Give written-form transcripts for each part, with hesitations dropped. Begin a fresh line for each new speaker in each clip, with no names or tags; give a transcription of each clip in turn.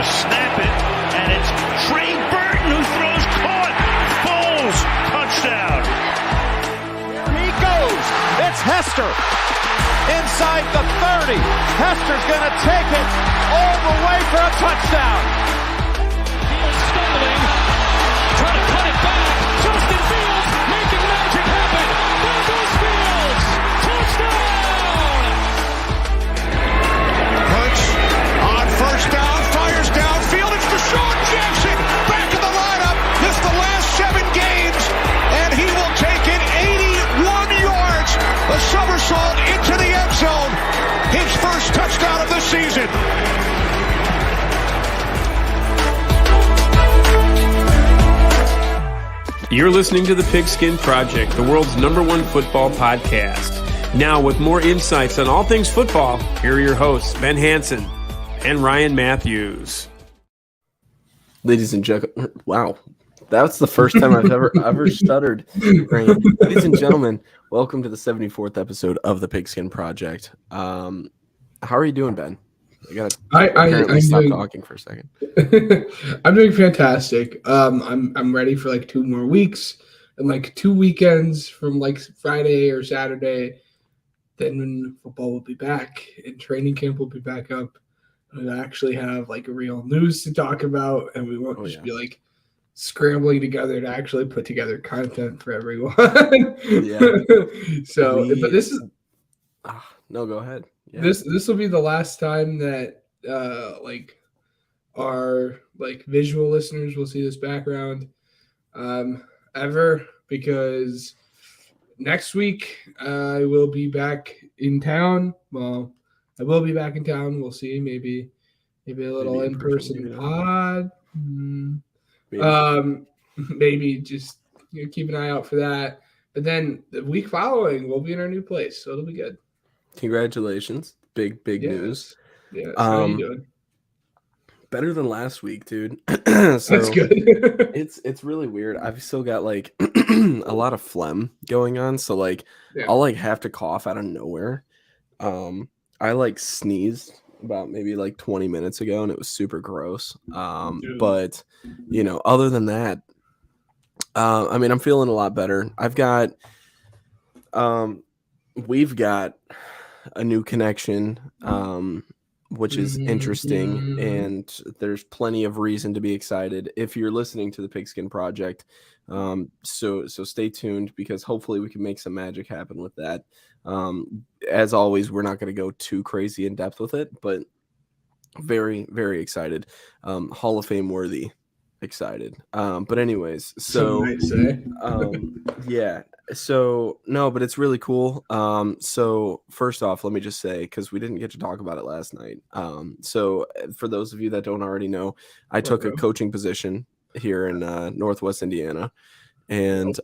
to snap it, and it's Trey Burton who throws caught. Foles, touchdown.
Here he goes. It's Hester. Inside the 30. Hester's going to take it all the way for a touchdown.
Fields stumbling, trying to cut it back. Justin Fields making magic happen. There goes Fields. Touchdown!
Hurts on first down, fires downfield. It's Deshaun Jackson back in the lineup. Missed the last 7 games, and he will take it 81 yards. A somersault into the end zone. His first touchdown of the season.
You're listening to the Pigskin Project, the world's #1 football podcast. Now, with more insights on all things football, here are your hosts, Ben Hansen and Ryan Matthews. Ladies and gentlemen, wow, that's the first time I've ever stuttered. Ladies and gentlemen, welcome to the 74th episode of the Pigskin Project. How are you doing, Ben? I'm stop talking for a second.
I'm doing fantastic. I'm ready for like 2 more weeks and like 2 weekends from like Friday or Saturday. Then when football will be back and training camp will be back up, we'll actually have like real news to talk about, and we won't be like scrambling together to actually put together content for everyone. But this is
no, go ahead. Yeah.
This will be the last time that like our like visual listeners will see this background ever, because next week I will be back in town. Well, I will be back in town. We'll see. Maybe a little in-person pod. Maybe just keep an eye out for that. But then the week following, we'll be in our new place, so it'll be good.
Congratulations. Big news.
Yeah. How you doing?
Better than last week, dude.
That's good.
it's really weird. I've still got like a lot of phlegm going on, so like I'll like have to cough out of nowhere. I like sneezed about maybe like 20 minutes ago, and it was super gross. But other than that, I mean, I'm feeling a lot better. We've got a new connection, which is interesting, and there's plenty of reason to be excited if you're listening to the Pigskin Project. So stay tuned, because hopefully we can make some magic happen with that. As always, we're not going to go too crazy in depth with it, but very, very excited. Hall of Fame worthy excited. But anyways, so but it's really cool. So first off, let me just say, because we didn't get to talk about it last night. So for those of you that don't already know, I took a coaching position here in Northwest Indiana, and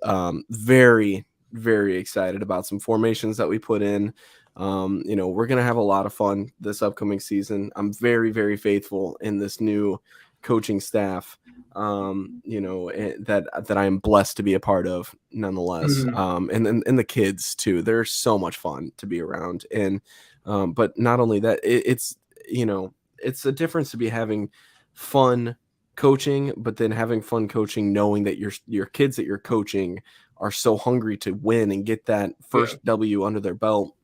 very, very excited about some formations that we put in. We're going to have a lot of fun this upcoming season. I'm very, very faithful in this new coaching staff, that I am blessed to be a part of nonetheless. And the kids too, they're so much fun to be around. And, but not only that, it's a difference to be having fun coaching, but then having fun coaching, knowing that your kids that you're coaching are so hungry to win and get that first W under their belt.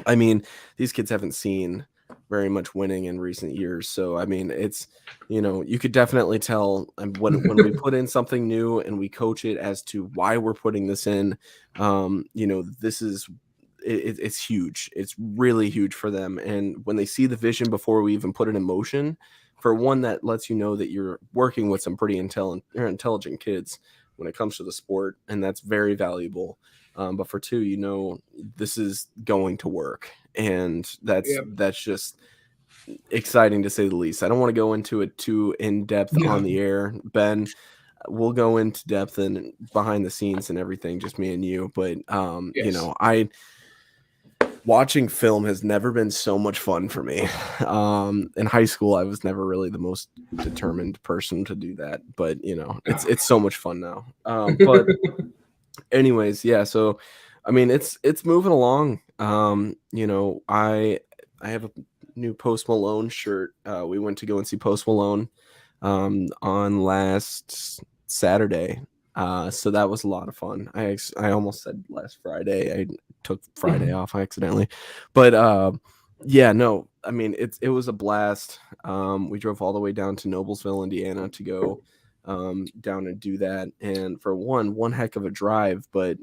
I mean, these kids haven't seen very much winning in recent years. So, I mean, it's, you could definitely tell when we put in something new and we coach it as to why we're putting this in, this is, it's huge. It's really huge for them. And when they see the vision before we even put it in motion, for one, that lets you know that you're working with some pretty intelligent kids when it comes to the sport. And that's very valuable. But for two, this is going to work. And that's just exciting to say the least. I don't want to go into it too in depth on the air. Ben, we'll go into depth and behind the scenes and everything, just me and you. But, watching film has never been so much fun for me. In high school, I was never really the most determined person to do that. But, it's so much fun now. But anyways, so I mean, it's moving along. I have a new Post Malone shirt. We went to go and see Post Malone on last Saturday. So that was a lot of fun. I almost said last Friday. I took Friday off accidentally, but yeah, no, I mean it was a blast. We drove all the way down to Noblesville, Indiana, to go down and do that, and for one heck of a drive, but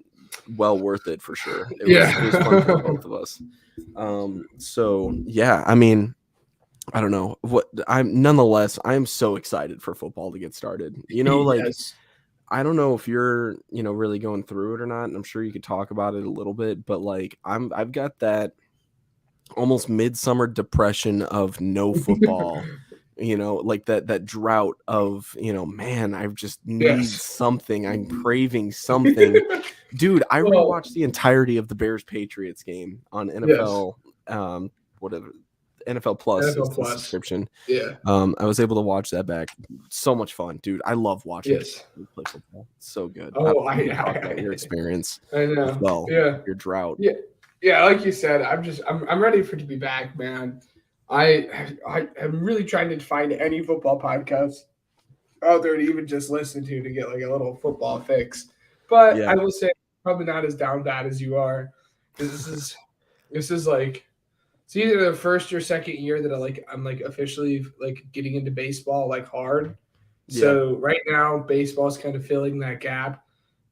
well worth it for sure. It was fun for both of us. So yeah, I mean, I don't know what I'm so excited for football to get started. I don't know if you're, really going through it or not, and I'm sure you could talk about it a little bit, but like I've got that almost midsummer depression of no football, like that drought of, man, I just need something. I'm craving something. Dude, I rewatched the entirety of the Bears Patriots game on NFL, whatever. NFL Plus is the subscription.
Yeah.
I was able to watch that back. So much fun, dude. I love watching you play football. So good.
Oh,
I talk about your experience.
I know.
As well.
Yeah.
Your drought.
Yeah. Yeah, like you said, I'm ready for it to be back, man. I'm really trying to find any football podcast out there to even just listen to get like a little football fix. But I will say probably not as down bad as you are. Because this is like it's either the first or second year that I'm officially getting into baseball hard. Yeah. So right now baseball is kind of filling that gap,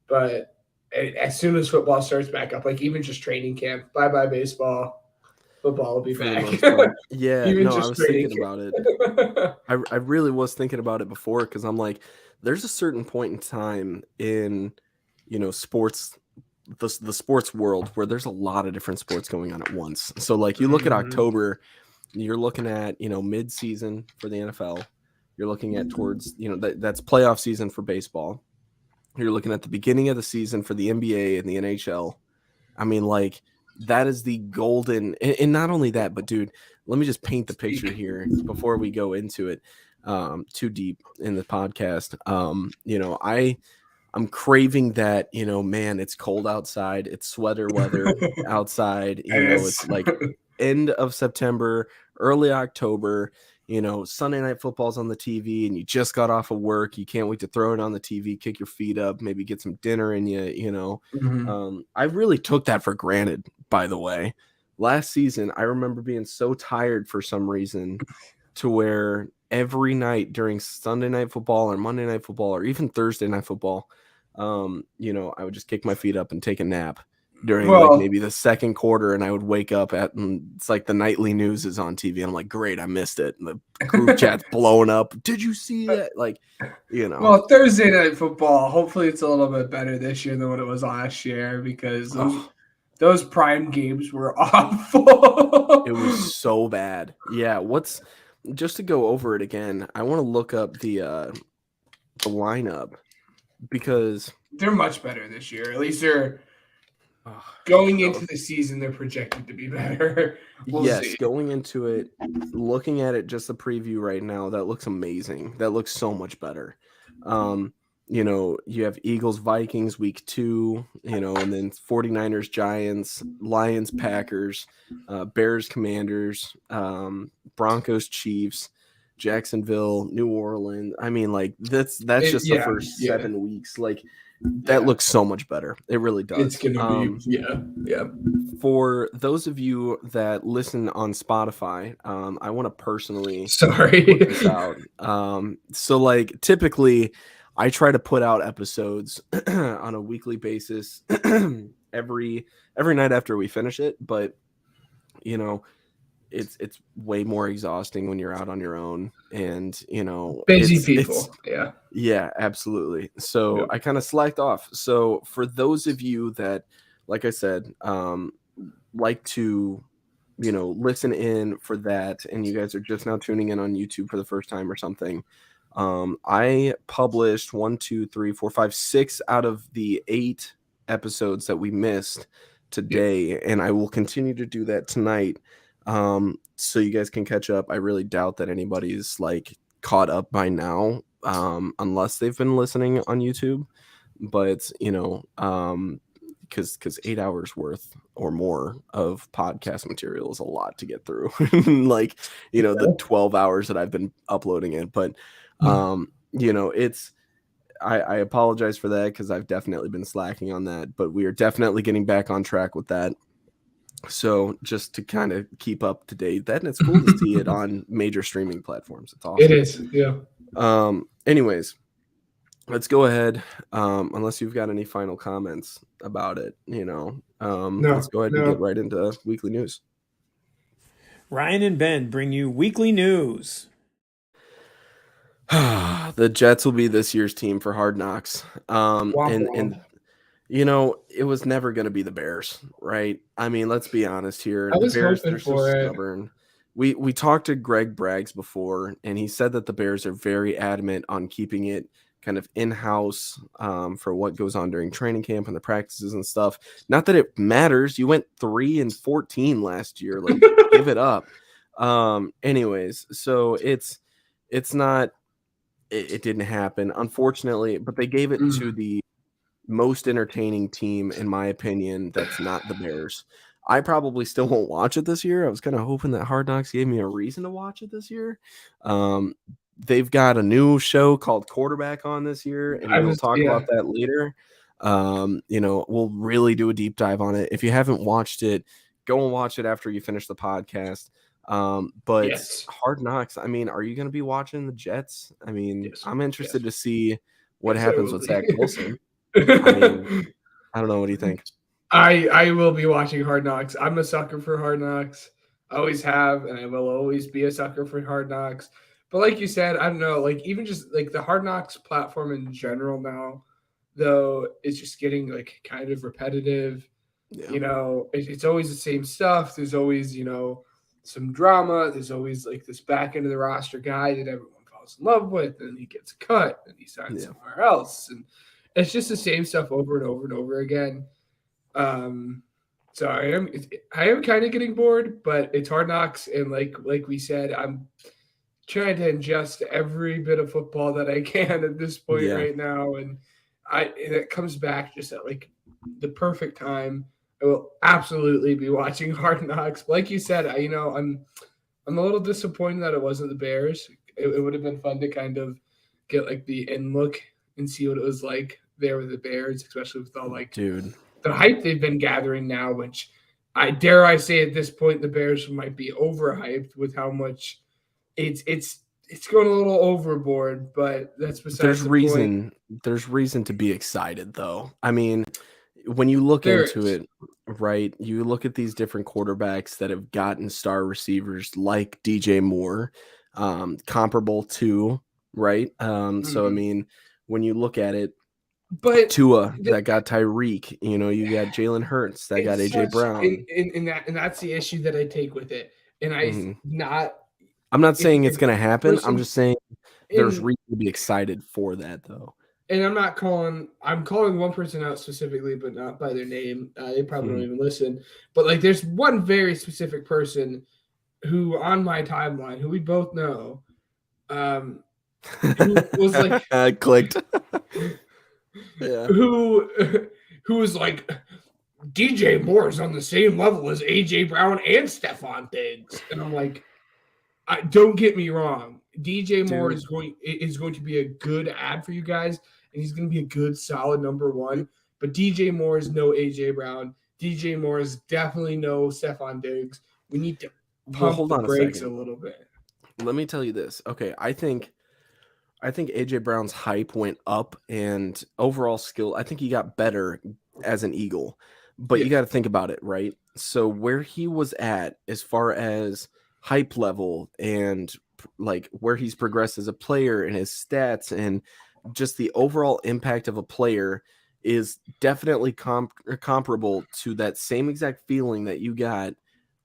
but as soon as football starts back up, even just training camp, bye baseball, football will be back.
Yeah, I was thinking about it. I really was thinking about it before because I'm like, there's a certain point in time in sports. The sports world where there's a lot of different sports going on at once. So you look at October, you're looking at mid-season for the NFL. You're looking at towards that's playoff season for baseball. You're looking at the beginning of the season for the NBA and the NHL. I mean, that is the golden. And not only that, but dude, let me just paint the picture here before we go into it too deep in the podcast. I'm craving that, man, it's cold outside. It's sweater weather outside. It's end of September, early October, Sunday night football's on the TV and you just got off of work. You can't wait to throw it on the TV, kick your feet up, maybe get some dinner in you, I really took that for granted, by the way. Last season, I remember being so tired for some reason to where every night during Sunday night football or Monday night football or even Thursday night football, I would just kick my feet up and take a nap during maybe the second quarter, and I would wake up and it's the nightly news is on TV and I'm like, great, I missed it. And the group chat's blowing up. Did you see that? Well,
Thursday night football, hopefully it's a little bit better this year than what it was last year because those prime games were awful.
It was so bad. Yeah. Just to go over it again, I want to look up the lineup because
they're much better this year. At least they're going into the season, they're projected to be better. We'll see.
Going into it, looking at it, just the preview right now, that looks amazing. That looks so much better. You have Eagles, Vikings week 2, and then 49ers, Giants, Lions, Packers, Bears, Commanders, Broncos, Chiefs, Jacksonville, New Orleans. I mean, that's just the first 7 weeks. That looks so much better. It really does.
It's gonna be, yeah.
For those of you that listen on Spotify, I want to personally
put
this out. So typically, I try to put out episodes on a weekly basis every night after we finish it, but it's way more exhausting when you're out on your own and
busy people.
Yeah, absolutely. So I kind of slacked off. So for those of you that, like I said, like to listen in for that, and you guys are just now tuning in on YouTube for the first time or something, I published 6 out of the 8 episodes that we missed today, and I will continue to do that tonight. So you guys can catch up. I really doubt that anybody's caught up by now, unless they've been listening on YouTube. But because 8 hours worth or more of podcast material is a lot to get through. Like, the 12 hours that I've been uploading it. But, it's, I apologize for that because I've definitely been slacking on that, but we are definitely getting back on track with that. So just to kind of keep up to date, and it's cool to see it on major streaming platforms. It's awesome.
It is, yeah.
Anyways, let's go ahead. Unless you've got any final comments about it, let's go ahead and get right into weekly news.
Ryan and Ben bring you weekly news.
The Jets will be this year's team for Hard Knocks. And it was never going to be the Bears, right? I mean, let's be honest here.
I was
the Bears,
hoping
they're so
for it.
stubborn. We talked to Greg Braggs before, and he said that the Bears are very adamant on keeping it kind of in-house for what goes on during training camp and the practices and stuff. Not that it matters. You went 3-14 last year. Like, give it up. Anyways, so it's not. It didn't happen, unfortunately, but they gave it to the most entertaining team, in my opinion, that's not the Bears. I probably still won't watch it this year. I was kind of hoping that Hard Knocks gave me a reason to watch it this year. They've got a new show called Quarterback on this year, and we'll talk about that later. We'll really do a deep dive on it. If you haven't watched it, go and watch it after you finish the podcast. But yes. Hard Knocks, I mean, are you going to be watching the Jets? I mean, yes. I'm interested to see what happens with Zach Wilson. I mean, I don't know. What do you think?
I will be watching Hard Knocks. I'm a sucker for Hard Knocks. I always have, and I will always be a sucker for Hard Knocks. But like you said, I don't know, like even just like the Hard Knocks platform in general now, though, is just getting like kind of repetitive. Yeah. It's always the same stuff. There's always, some drama. There's always like this back end of the roster guy that everyone falls in love with, and he gets cut and he signs somewhere else. And it's just the same stuff over and over and over again. So I am kind of getting bored, but it's Hard Knocks, and like we said, I'm trying to ingest every bit of football that I can at this point right now, and it comes back just at like the perfect time. I will absolutely be watching Hard Knocks. Like you said, I'm a little disappointed that it wasn't the Bears. It would have been fun to kind of get like the in look and see what it was like there with the Bears, especially with all the hype they've been gathering now, which I dare say at this point the Bears might be overhyped with how much it's going a little overboard, but that's besides the point.
There's reason to be excited though. I mean, when you look into it, right, you look at these different quarterbacks that have gotten star receivers like DJ Moore, comparable to, right? So I mean, when you look at it, but Tua that got Tyreek, you got Jalen Hurts that got AJ Brown,
and that's the issue that I take with it. And
I'm not saying it's going to happen. I'm just saying there's reason to be excited for that, though.
And I'm calling one person out specifically, but not by their name. They probably don't even listen. But like, there's one very specific person who on my timeline, who we both know, who was like
clicked.
Yeah. Who was like, DJ Moore is on the same level as AJ Brown and Stephon Diggs, and I'm like, don't get me wrong, DJ Moore is going to be a good ad for you guys, and he's going to be a good solid number one. But DJ Moore is no AJ Brown. DJ Moore is definitely no Stephon Diggs. We need to pump the brakes a little bit.
Let me tell you this. Okay, I think AJ Brown's hype went up, and overall skill, I think he got better as an Eagle. But you got to think about it, right? So where he was at as far as hype level and like where he's progressed as a player and his stats and just the overall impact of a player is definitely comparable to that same exact feeling that you got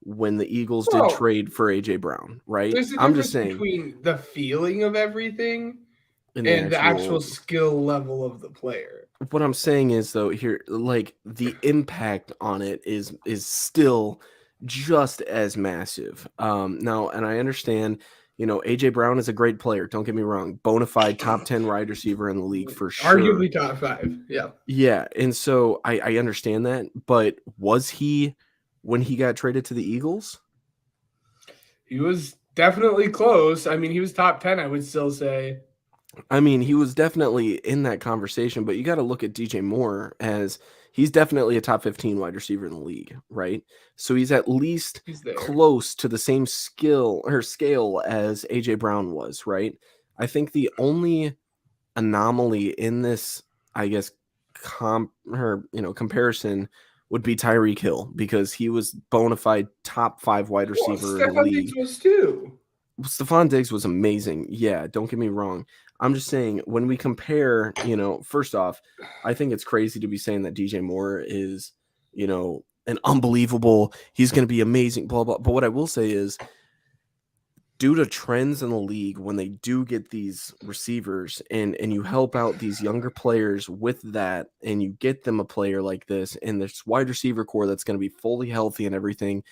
when the Eagles did trade for AJ Brown, right?
I'm just saying between the feeling of everything and the actual skill level of the player.
What I'm saying is, though, here, like, the impact on it is still just as massive. Now, and I understand, AJ Brown is a great player. Don't get me wrong. Bona fide top 10 wide receiver in the league for sure.
Arguably top 5. Yeah.
Yeah. And so I understand that. But was he when he got traded to the Eagles?
He was definitely close. I mean, he was top 10, I would still say.
I mean, he was definitely in that conversation, but you got to look at DJ Moore as he's definitely a top 15 wide receiver in the league, right? So he's at least close to the same skill or scale as AJ Brown was, right? I think the only anomaly in this, I guess, comparison would be Tyreek Hill, because he was bona fide top 5 wide receiver in the league.
Diggs was too.
Stephon Diggs was amazing. Yeah, don't get me wrong. I'm just saying, when we compare, first off, I think it's crazy to be saying that DJ Moore is, an unbelievable, he's going to be amazing, blah, blah. But what I will say is, due to trends in the league, when they do get these receivers and you help out these younger players with that, and you get them a player like this and this wide receiver core that's going to be fully healthy and everything,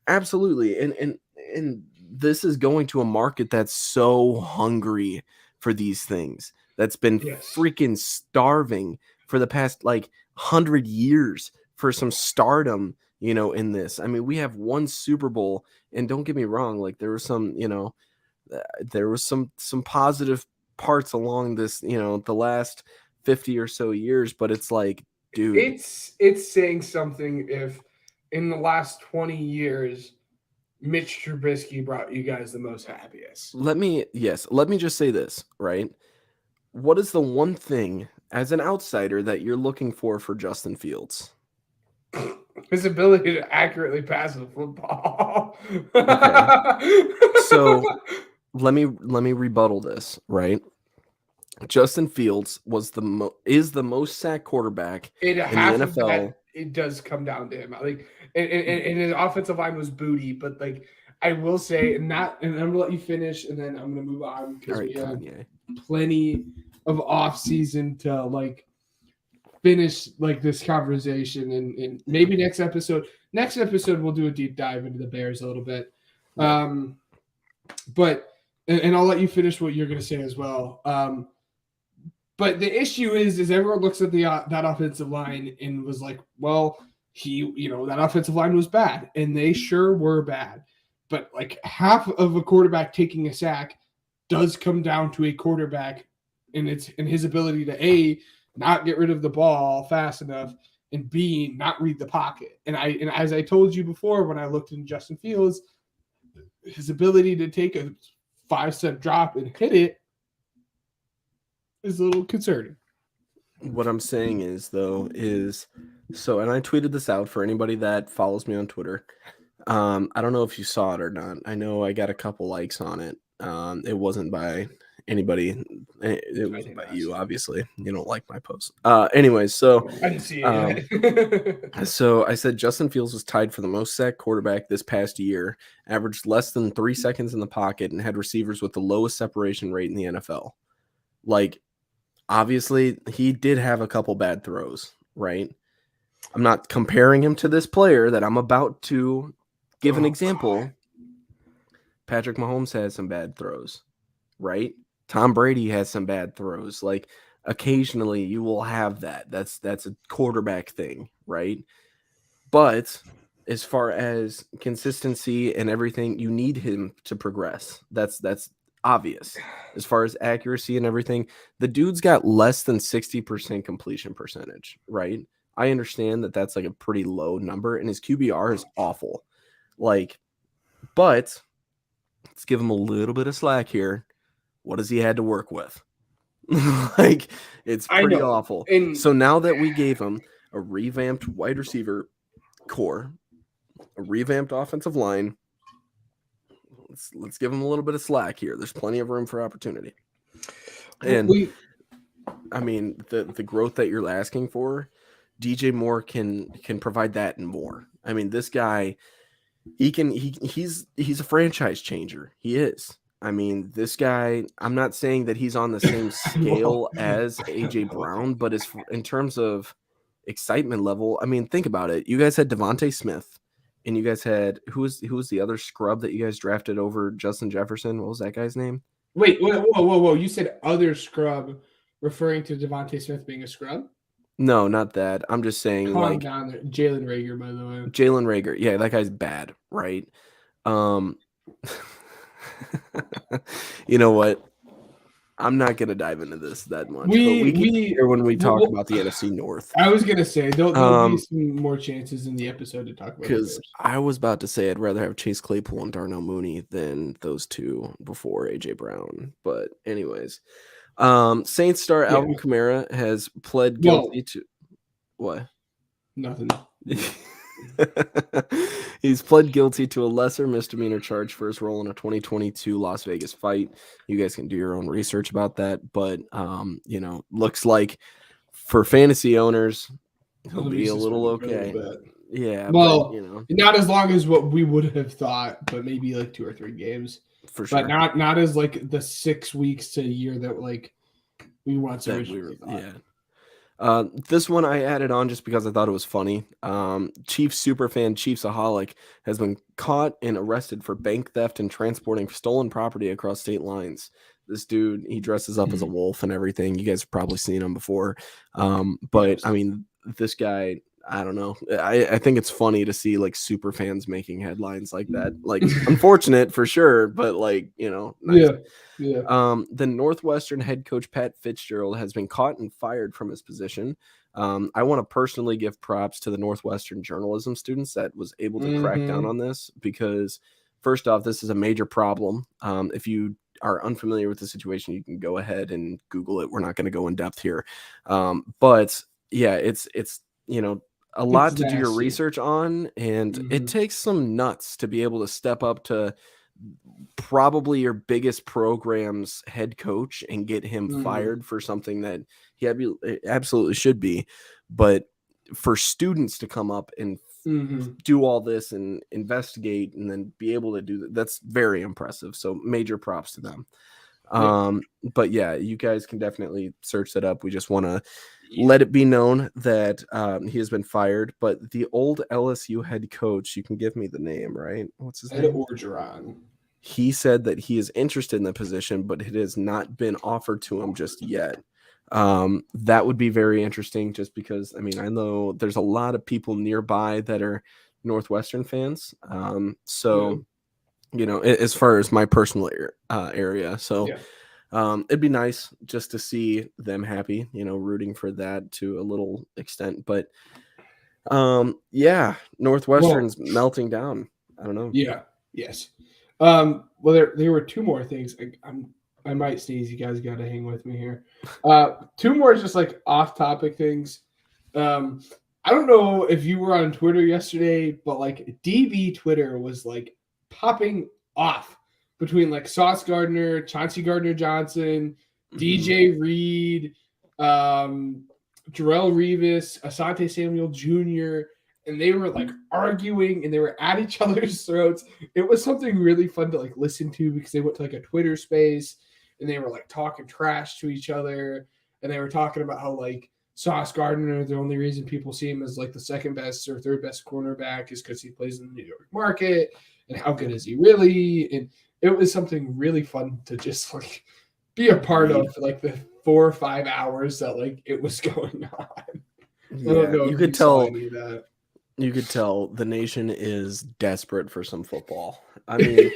absolutely. And this is going to a market that's so hungry for these things, that's been freaking starving for the past 100 years for some stardom, in this. I mean, we have one Super Bowl, and don't get me wrong, there was some, there was some positive parts along this, the last 50 or so years, but it's dude,
it's saying something if in the last 20 years Mitch Trubisky brought you guys the most happiest.
Let me just say this, right? What is the one thing as an outsider that you're looking for Justin Fields?
His ability to accurately pass the football.
Okay. So let me rebuttal this, right? Justin Fields is the most sacked quarterback in the NFL.
It does come down to him. And his offensive line was booty, but I will say, and I'm gonna let you finish, and then I'm gonna move on because we have plenty of off season to finish this conversation, and maybe next episode we'll do a deep dive into the Bears a little bit. But I'll let you finish what you're gonna say as well. But the issue is everyone looks at that offensive line and was like, well, that offensive line was bad, and they sure were bad. But half of a quarterback taking a sack does come down to a quarterback and his ability to A, not get rid of the ball fast enough, and B, not read the pocket. And as I told you before, when I looked in Justin Fields, his ability to take a 5-step drop and hit it is a little concerning.
What I'm saying is, though, and I tweeted this out for anybody that follows me on Twitter. I don't know if you saw it or not. I know I got a couple likes on it. It wasn't by anybody. It wasn't by you, obviously. You don't like my post. Anyways, so
I didn't see it.
So I said Justin Fields was tied for the most sacked quarterback this past year, averaged less than 3 seconds in the pocket, and had receivers with the lowest separation rate in the NFL. Obviously, he did have a couple bad throws, right? I'm not comparing him to this player that I'm about to give an example. God. Patrick Mahomes has some bad throws, right? Tom Brady has some bad throws. Occasionally you will have that. That's a quarterback thing, right? But as far as consistency and everything, you need him to progress. That's obvious. As far as accuracy and everything, the dude's got less than 60% completion percentage, right? I understand that that's a pretty low number, and his QBR is awful. But let's give him a little bit of slack here. What has he had to work with? It's pretty awful. And so now that we gave him a revamped wide receiver core, a revamped offensive line, let's give him a little bit of slack here. There's plenty of room for opportunity. And the growth that you're asking for, DJ Moore can provide that and more. I mean, this guy, he's a franchise changer. He is. I mean, this guy, I'm not saying that he's on the same scale as AJ Brown, but in terms of excitement level, I mean, think about it. You guys had Devontae Smith and you guys had who was the other scrub that you guys drafted over Justin Jefferson? What was that guy's name?
Wait, whoa! You said other scrub, referring to Devontae Smith being a scrub?
No, not that. I'm just saying,
Calm
like,
down there. Jalen Reagor, by the way.
Jalen Reagor. Yeah, that guy's bad, right? You know what? I'm not gonna dive into this that much. But we can hear when we talk about the NFC North.
I was gonna say there'll be some more chances in the episode to talk about it.
Because I was about to say I'd rather have Chase Claypool and Darnell Mooney than those two before AJ Brown. But anyways, Saints star Alvin Kamara has pled guilty to what?
Nothing.
He's pled guilty to a lesser misdemeanor charge for his role in a 2022 Las Vegas fight. You guys can do your own research about that, but looks like for fantasy owners, he'll be a little okay. Yeah,
well,
but,
not as long as what we would have thought, but maybe like 2 or 3 games
for sure.
But not as like the 6 weeks to a year that like we once originally thought.
Yeah. This one I added on just because I thought it was funny. Chiefs superfan Chiefsaholic has been caught and arrested for bank theft and transporting stolen property across state lines. This dude, he dresses up as a wolf and everything. You guys have probably seen him before. But I mean, this guy, I don't know. I think it's funny to see like super fans making headlines like that. Like, unfortunate for sure, but like, nice.
Yeah.
The Northwestern head coach Pat Fitzgerald has been caught and fired from his position. I want to personally give props to the Northwestern journalism students that was able to crack down on this, because first off, this is a major problem. If you are unfamiliar with the situation, you can go ahead and Google it. We're not going to go in depth here. But yeah, it's a lot to do your research on, and it takes some nuts to be able to step up to probably your biggest program's head coach and get him fired for something that he absolutely should be. But for students to come up and do all this and investigate and then be able to do that, that's very impressive. So major props to them. But yeah, you guys can definitely search that up. We just want to let it be known that he has been fired. But the old LSU head coach, you can give me the name, right? What's his name?
Orgeron.
He said that he is interested in the position, but it has not been offered to him just yet. That would be very interesting, just because, I mean, I know there's a lot of people nearby that are Northwestern fans. As far as my personal area. So it'd be nice just to see them happy, rooting for that to a little extent. But Northwestern's melting down. I don't know.
Yeah. Yes. Well, there were 2 more things. I might sneeze. You guys got to hang with me here. 2 more just like off-topic things. I don't know if you were on Twitter yesterday, but like DB Twitter was like popping off between like Sauce Gardner, Chauncey Gardner-Johnson, DJ Reed, Jarrell Revis, Asante Samuel Jr., and they were like arguing and they were at each other's throats. It was something really fun to like listen to, because they went to like a Twitter space and they were like talking trash to each other, and they were talking about how like Sauce Gardner, the only reason people see him as like the 2nd best or 3rd best cornerback is because he plays in the New York market, and how good is he really? And it was something really fun to just like be a part of for like the 4 or 5 hours that like it was going on.
Yeah, I don't know, you could tell that. You could tell the nation is desperate for some football. I mean,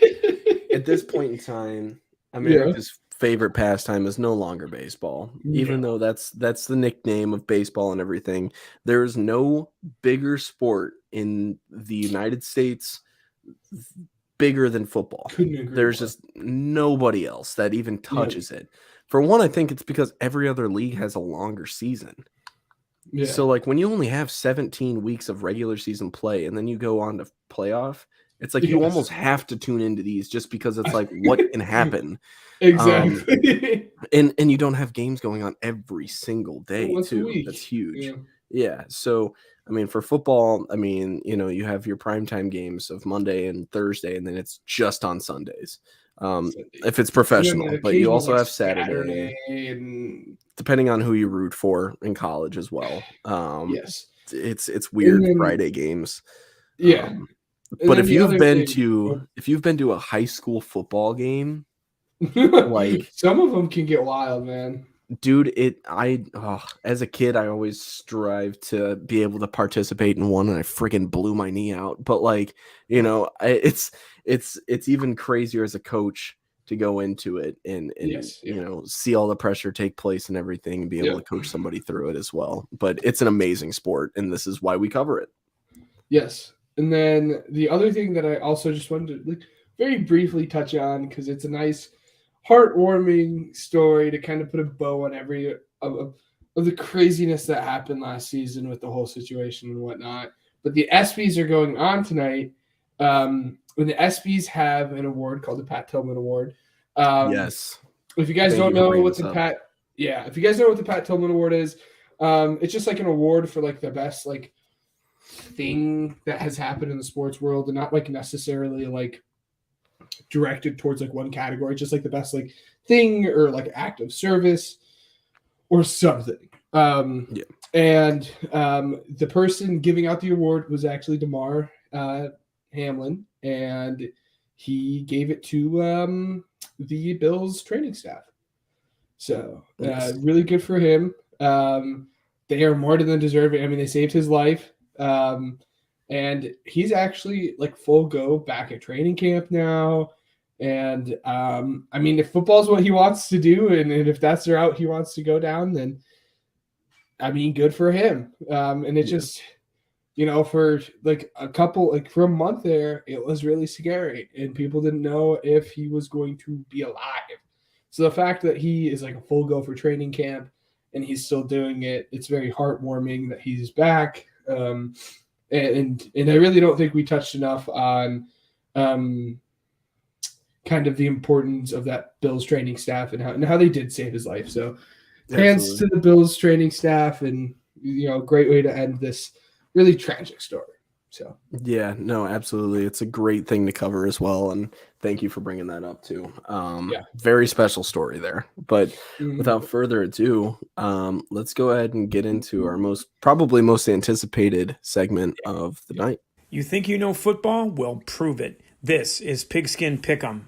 at this point in time, America's favorite pastime is no longer baseball, even though that's the nickname of baseball and everything. There is no bigger sport in the United States bigger than football. There's just nobody else that even touches it. For one, I think it's because every other league has a longer season. Yeah. So like when you only have 17 weeks of regular season play and then you go on to playoff, it's like you almost have to tune into these just because it's like what can happen.
Exactly.
And you don't have games going on every single day too. That's huge. Yeah. So I mean, for football, I mean, you have your primetime games of Monday and Thursday, and then it's just on Sundays. If it's professional, but you also have Saturday, and depending on who you root for in college as well. It's weird Friday games. But if you've been to a high school football game, like
some of them can get wild, man.
Dude, as a kid, I always strive to be able to participate in one, and I freaking blew my knee out. But like, it's even crazier as a coach to go into it and
Yes, yeah.
see all the pressure take place and everything, and be able to coach somebody through it as well. But it's an amazing sport, and this is why we cover it.
Yes, and then the other thing that I also just wanted to very briefly touch on, because it's a nice, heartwarming story to kind of put a bow on every of the craziness that happened last season with the whole situation and whatnot. But the ESPYs are going on tonight. When the ESPYs have an award called the Pat Tillman Award.
Yes.
If you guys don't know what the Pat Tillman Award is, it's just like an award for like the best like thing that has happened in the sports world, and not like necessarily like directed towards like one category, just like the best like thing or like act of service or something. And the person giving out the award was actually DeMar Hamlin, and he gave it to the Bills training staff. So really good for him. They are more than deserving. I mean, they saved his life. And he's actually like full go back at training camp now. And I mean, if football is what he wants to do, and if that's the route he wants to go down, then I mean, good for him. And it just, for like for a month there, it was really scary, and people didn't know if he was going to be alive. So the fact that he is like a full go for training camp and he's still doing it, it's very heartwarming that he's back. And I really don't think we touched enough on kind of the importance of that Bills training staff and how they did save his life. So hands to the Bills training staff, and great way to end this really tragic story. So
yeah, no, absolutely. It's a great thing to cover as well. And thank you for bringing that up too. Very special story there. But without further ado, let's go ahead and get into our probably most anticipated segment of the night.
You think you know football? Well, prove it. This is Pigskin Pick'em.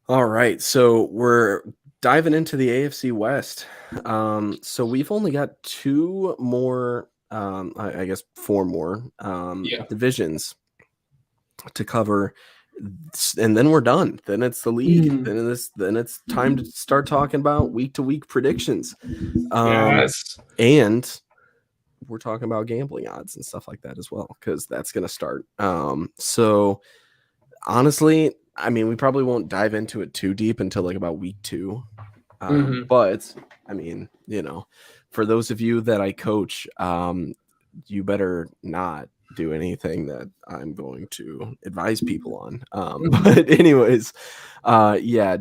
All right. So we're diving into the AFC West. So we've only got two more I guess four more divisions to cover, and then we're done. Then it's the league. Then it's time to start talking about week-to-week predictions. And we're talking about gambling odds and stuff like that as well, because that's going to start. So honestly, I mean, we probably won't dive into it too deep until like about week 2. But I mean, for those of you that I coach, you better not do anything that I'm going to advise people on. But anyways,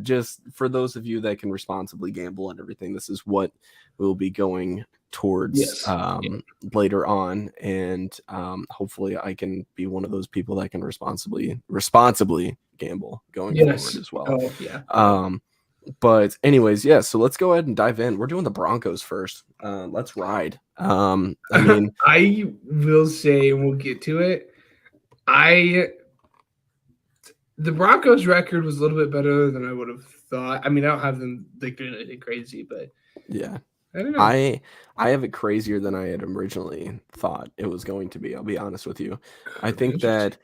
just for those of you that can responsibly gamble and everything, this is what we'll be going towards later on. And hopefully I can be one of those people that can responsibly gamble going forward as well. But anyways, so let's go ahead and dive in. We're doing the Broncos first. Let's ride. I mean,
I will say, and we'll get to it, the Broncos record was a little bit better than I would have thought. I mean, I don't have them like doing anything crazy, but
yeah,
I don't know.
I have it crazier than I had originally thought it was going to be. I'll be honest with you. I think that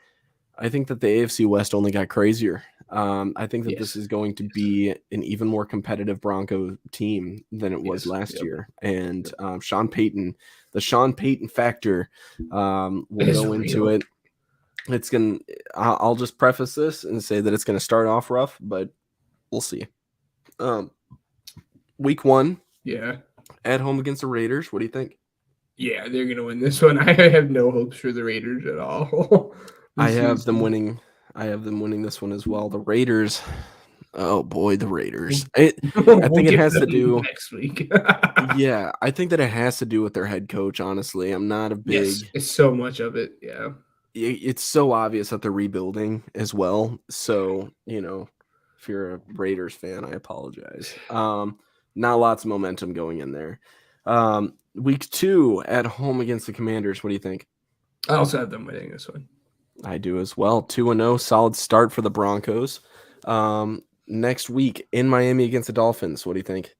the AFC West only got crazier. I think that this is going to be an even more competitive Bronco team than it was last year. And Sean Payton, the Sean Payton factor, will go into it. It's going to, I'll just preface this and say that it's going to start off rough, but we'll see. Week 1. Yeah. At home against the Raiders. What do you think?
Yeah, they're going to win this one. I have no hopes for the Raiders at all.
I have them winning this one as well. The Raiders. Oh boy, the Raiders. I think it has to do
next week.
Yeah, I think that it has to do with their head coach, honestly. I'm not a big
it's so much of it, yeah.
It's so obvious that they're rebuilding as well. So, if you're a Raiders fan, I apologize. Not lots of momentum going in there. Week 2 at home against the Commanders. What do you think?
I also have them winning this one.
I do as well. 2-0, solid start for the Broncos. Next week in Miami against the Dolphins. What do you think?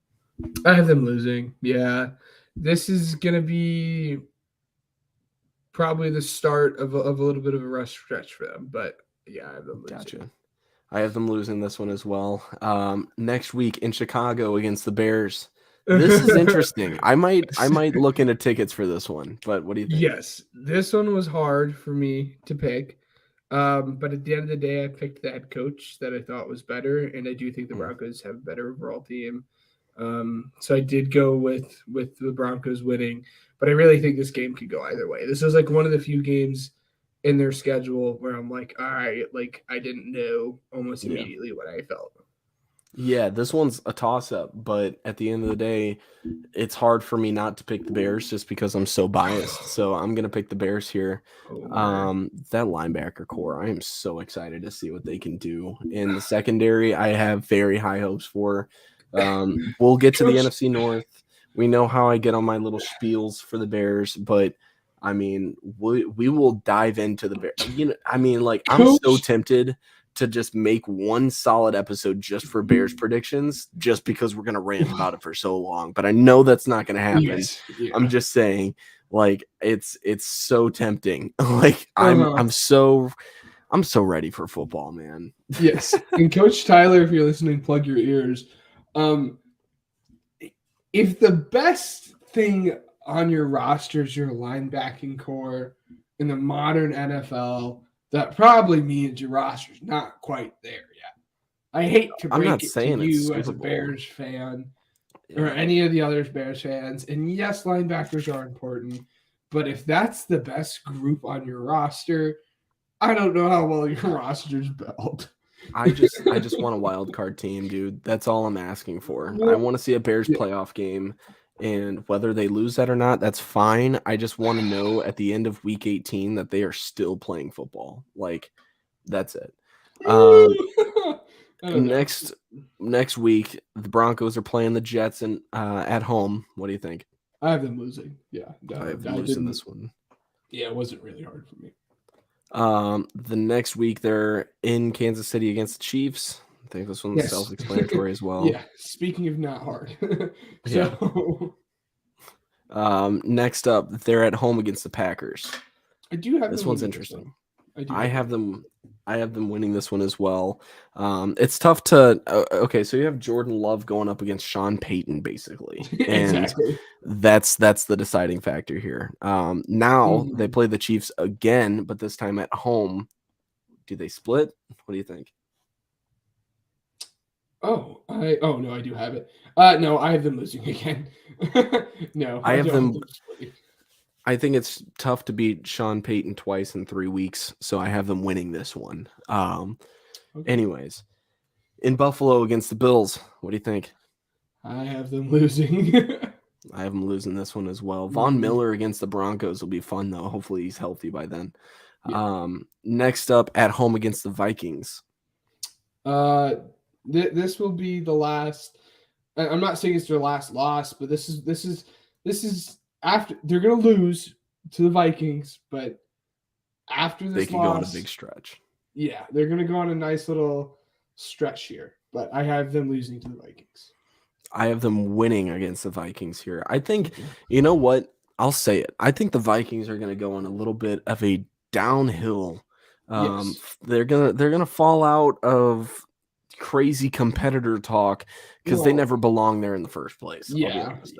I have them losing. Yeah. This is going to be probably the start of a little bit of a rough stretch for them. But, yeah, I have them losing.
Gotcha. I have them losing this one as well. Next week in Chicago against the Bears. This is interesting. I might look into tickets for this one, but what do you think?
Yes, this one was hard for me to pick. But at the end of the day, I picked the head coach that I thought was better, and I do think the Broncos have a better overall team. So I did go with the Broncos winning, but I really think this game could go either way. This was like one of the few games in their schedule where I'm like, all right, like I didn't know almost immediately what I felt.
Yeah, this one's a toss-up, but at the end of the day, it's hard for me not to pick the Bears just because I'm so biased. So I'm going to pick the Bears here. That linebacker core, I am so excited to see what they can do. In the secondary, I have very high hopes for. We'll get to the NFC North. We know how I get on my little spiels for the Bears, but I mean, we will dive into the Bears. You know, I mean, like I'm so tempted to just make one solid episode just for Bears predictions, just because we're gonna rant about it for so long. But I know that's not gonna happen.
Yes, yeah.
I'm just saying, like it's so tempting. Like I'm so ready for football, man.
Yes, and Coach Tyler, if you're listening, plug your ears. If the best thing on your roster is your linebacking core in the modern NFL, that probably means your roster's not quite there yet. I hate to break it to you as a Bears fan or any of the other Bears fans. And yes, linebackers are important, but if that's the best group on your roster, I don't know how well your roster's built.
I just want a wild card team, dude. That's all I'm asking for. I want to see a Bears playoff game. And whether they lose that or not, that's fine. I just want to know at the end of week 18 that they are still playing football. Like, that's it. Next week, the Broncos are playing the Jets and at home. What do you think?
I have them losing. Yeah.
I have them losing this one.
Yeah, it wasn't really hard for me.
The next week, they're in Kansas City against the Chiefs. I think this one's self-explanatory as well.
Yeah, speaking of not hard.
Next up, they're at home against the Packers.
I do have
this one's interesting. I have them winning this one as well. It's tough to okay, so you have Jordan Love going up against Sean Payton, basically. And
exactly.
That's the deciding factor here. Now they play the Chiefs again, but this time at home. Do they split? What do you think?
No, I do have it. No, I have them losing again. No,
I have them. I think it's tough to beat Sean Payton twice in 3 weeks, so I have them winning this one. Anyways, in Buffalo against the Bills, what do you think?
I have them losing.
I have them losing this one as well. Von Miller against the Broncos will be fun, though. Hopefully he's healthy by then. Yeah. Next up, at home against the Vikings.
This will be the last. I'm not saying it's their last loss, but this is after they're going to lose to the Vikings, but after this
they can go on a big stretch.
Yeah, they're going to go on a nice little stretch here, but I have them losing to the Vikings.
I have them winning against the Vikings here. I think, you know what? I'll say it. I think the Vikings are going to go on a little bit of a downhill. They're gonna fall out of crazy competitor talk because they never belonged there in the first place.
Yeah, that's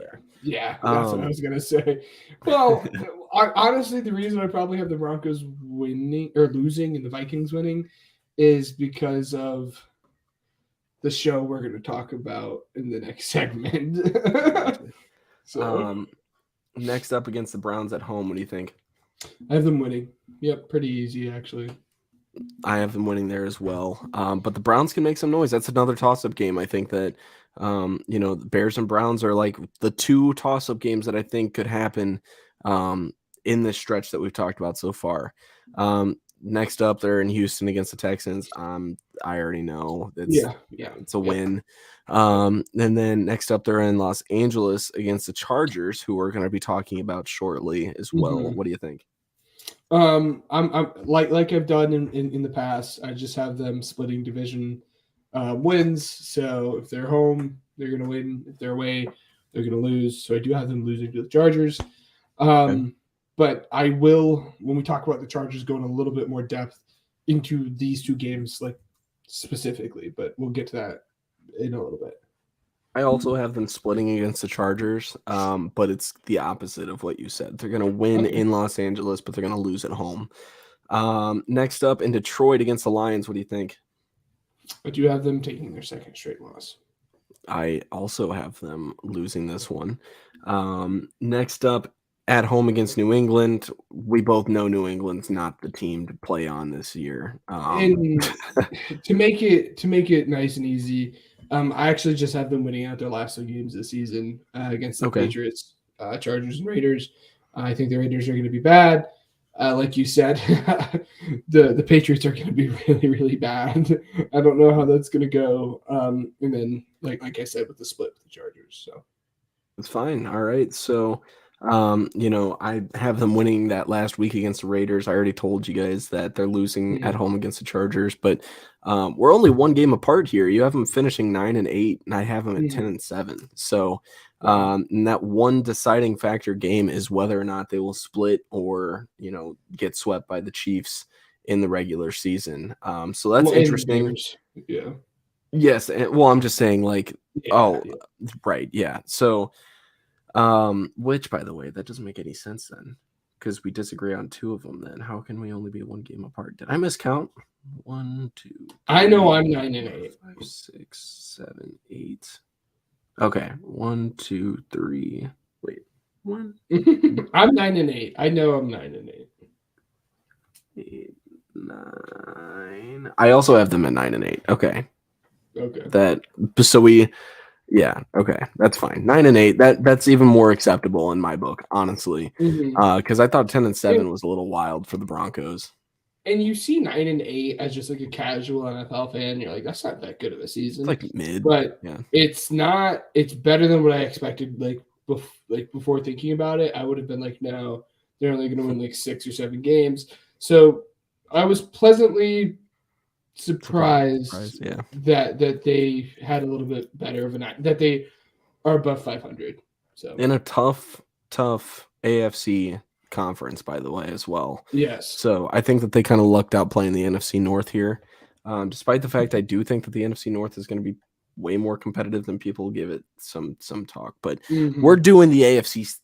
what I was gonna say. Well, honestly, the reason I probably have the Broncos winning or losing and the Vikings winning is because of the show we're going to talk about in the next segment.
Next up against the Browns at home, what do you think?
I have them winning. Yep, pretty easy actually.
I have them winning there as well. But the Browns can make some noise. That's another toss-up game. I think that, the Bears and Browns are like the two toss-up games that I think could happen in this stretch that we've talked about so far. Next up, they're in Houston against the Texans. I already know it's a win. And then next up, they're in Los Angeles against the Chargers, who we're going to be talking about shortly as well. What do you think?
I'm like I've done in the past. I just have them splitting division wins. So if they're home, they're gonna win. If they're away, they're gonna lose. So I do have them losing to the Chargers. But I will, when we talk about the Chargers, go in a little bit more depth into these two games, like specifically. But we'll get to that in a little bit.
I also have them splitting against the Chargers, but it's the opposite of what you said. They're going to win in Los Angeles, but they're going to lose at home. Next up, in Detroit against the Lions, what do you think?
I do have them taking their second straight loss.
I also have them losing this one. Next up, at home against New England. We both know New England's not the team to play on this year.
And to make it nice and easy, I actually just have them winning out their last 2 games this season against the Patriots, Chargers, and Raiders. I think the Raiders are going to be bad. Like you said, the Patriots are going to be really, really bad. I don't know how that's going to go. And then, like I said, with the split with the Chargers. So
it's fine. All right. So, I have them winning that last week against the Raiders. I already told you guys that they're losing at home against the Chargers, but we're only 1 game apart here. You have them finishing 9-8, and I have them at 10-7. So, and that one deciding factor game is whether or not they will split or, get swept by the Chiefs in the regular season. So that's interesting.
Yeah.
Yes. I'm just saying right. Yeah. So, which, by the way, that doesn't make any sense then, because we disagree on 2 of them. Then how can we only be 1 game apart? Did I miscount? 1, 2. 3,
I know I'm 9-8.
5, 6, 7, 8. Okay, 1, 2, 3. Wait, 1.
I'm 9-8. I know I'm 9-8.
8, 9. I also have them at 9-8. Okay. Yeah, okay, that's fine. 9-8, that's even more acceptable in my book, honestly, because I thought 10-7 was a little wild for the Broncos.
And you see 9-8 as just like a casual NFL fan, you're like, that's not that good of a season.
It's like mid,
but
yeah.
It's not. It's better than what I expected. Before thinking about it, I would have been like, no, they're only going to win like 6 or 7 games. So I was pleasantly surprised that they had a little bit better of that they are above 500. So
in a tough AFC conference, by the way, as well.
Yes.
So I think that they kind of lucked out playing the NFC North here, despite the fact I do think that the NFC North is going to be way more competitive than people give it some talk. But we're doing the AFC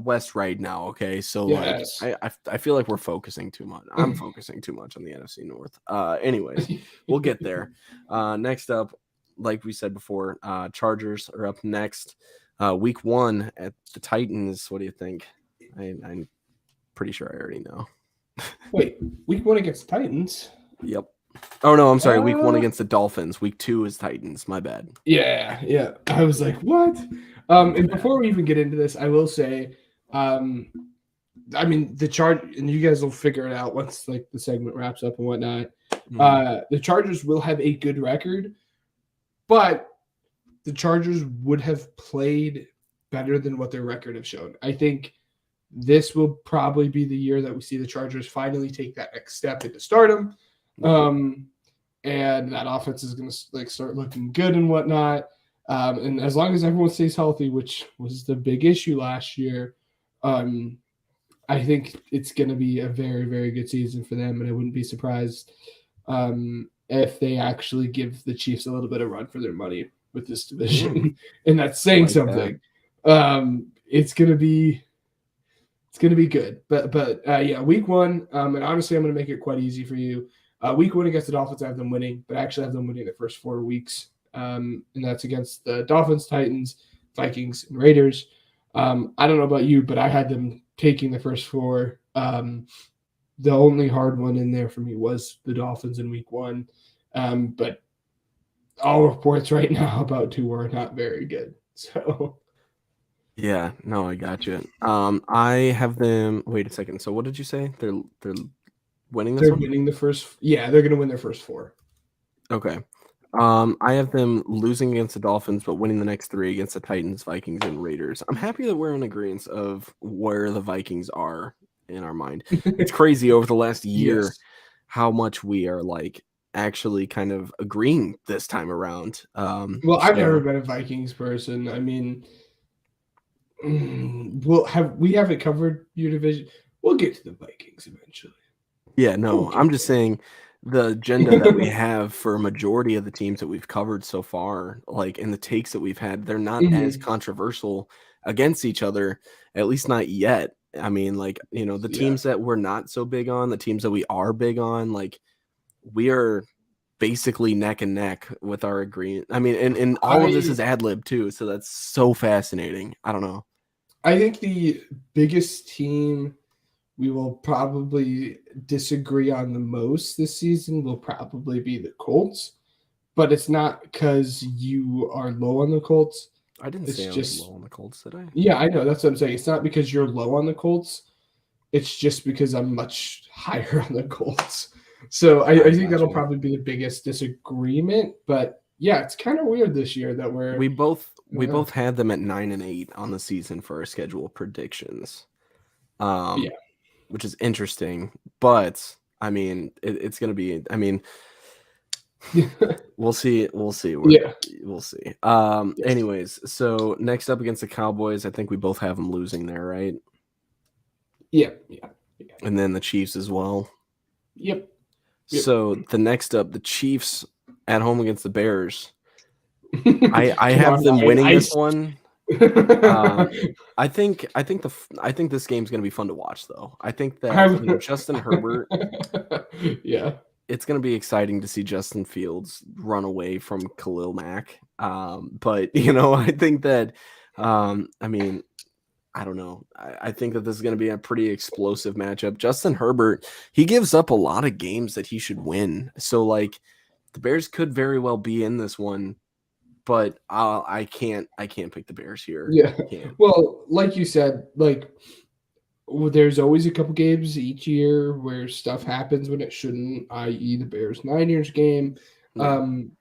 West right now, okay? So
yes.
I feel like we're focusing too much. I'm focusing too much on the NFC North. Anyways, we'll get there. Next up, like we said before, Chargers are up next. Week 1 at the Titans. What do you think? I'm pretty sure I already know.
Wait, week 1 against the Titans?
Yep. Oh no, I'm sorry. Week 1 against the Dolphins. Week 2 is Titans. My bad.
Yeah. I was like, what? And before we even get into this, I will say, the Chargers, and you guys will figure it out once the segment wraps up and whatnot. The Chargers will have a good record, but the Chargers would have played better than what their record have shown. I think this will probably be the year that we see the Chargers finally take that next step into stardom. And that offense is going to start looking good and whatnot. And as long as everyone stays healthy, which was the big issue last year, I think it's going to be a very, very good season for them. And I wouldn't be surprised if they actually give the Chiefs a little bit of run for their money with this division. And that's saying something. It's going to be good. But yeah, week 1. And honestly, I'm going to make it quite easy for you. Week 1 against the Dolphins, I have them winning, but I actually have them winning the first 4 weeks. And that's against the Dolphins, Titans, Vikings, and Raiders. I don't know about you, but I had them taking the first 4. The only hard one in there for me was the Dolphins in week 1. But all reports right now about Tua are not very good. So
yeah, no, I got you. I have them. Wait a second. So what did you say? They're winning this one?
Winning the first. Yeah, they're going to win their first 4.
Okay. I have them losing against the Dolphins, but winning the next 3 against the Titans, Vikings, and Raiders. I'm happy that we're in agreement of where the Vikings are in our mind. It's crazy over the last year
Yes.
how much we are like actually kind of agreeing this time around.
Well, I've never been a Vikings person. I mean, we haven't covered your division. We'll get to the Vikings eventually.
Yeah, no, I'm just saying the agenda that we have for a majority of the teams that we've covered so far, like and the takes that we've had, they're not as controversial against each other, at least not yet. I mean, like, the teams that we're not so big on, the teams that we are big on, like we are basically neck and neck with our agreement. I mean, and all of this is ad lib too, so that's so fascinating. I don't know.
I think the biggest team we will probably disagree on the most this season will probably be the Colts, but it's not because you are low on the Colts.
I didn't say I was low on the Colts, did I?
Yeah, I know. That's what I'm saying. It's not because you're low on the Colts. It's just because I'm much higher on the Colts. So I think that'll probably be the biggest disagreement. But yeah, it's kind of weird this year that we both
had them at 9-8 on the season for our schedule predictions. Which is interesting, but I mean, it's going to be. I mean, we'll see. We'll see. We'll see. Yes. Anyways, so next up against the Cowboys, I think we both have them losing there, right?
Yeah.
And then the Chiefs as well.
Yep.
So the next up, the Chiefs at home against the Bears. I have them winning this one. I think this game's gonna be fun to watch, though. I think that Justin Herbert.
Yeah,
it's gonna be exciting to see Justin Fields run away from Khalil Mack. But I think that, I mean, I don't know. I think that this is gonna be a pretty explosive matchup. Justin Herbert, he gives up a lot of games that he should win. So like, the Bears could very well be in this one. But I can't pick the Bears here.
Yeah. Well, like you said, there's always a couple games each year where stuff happens when it shouldn't, i.e. the Bears-Niners game. Yeah. I'm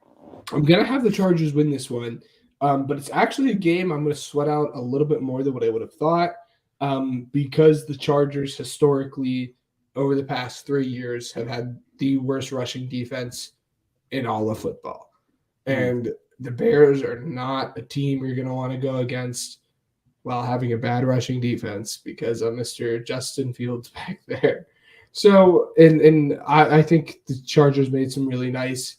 going to have the Chargers win this one, but it's actually a game I'm going to sweat out a little bit more than what I would have thought, because the Chargers historically, over the past 3 years, have had the worst rushing defense in all of football. And the Bears are not a team you're going to want to go against while having a bad rushing defense because of Mr. Justin Fields back there. So, and I think the Chargers made some really nice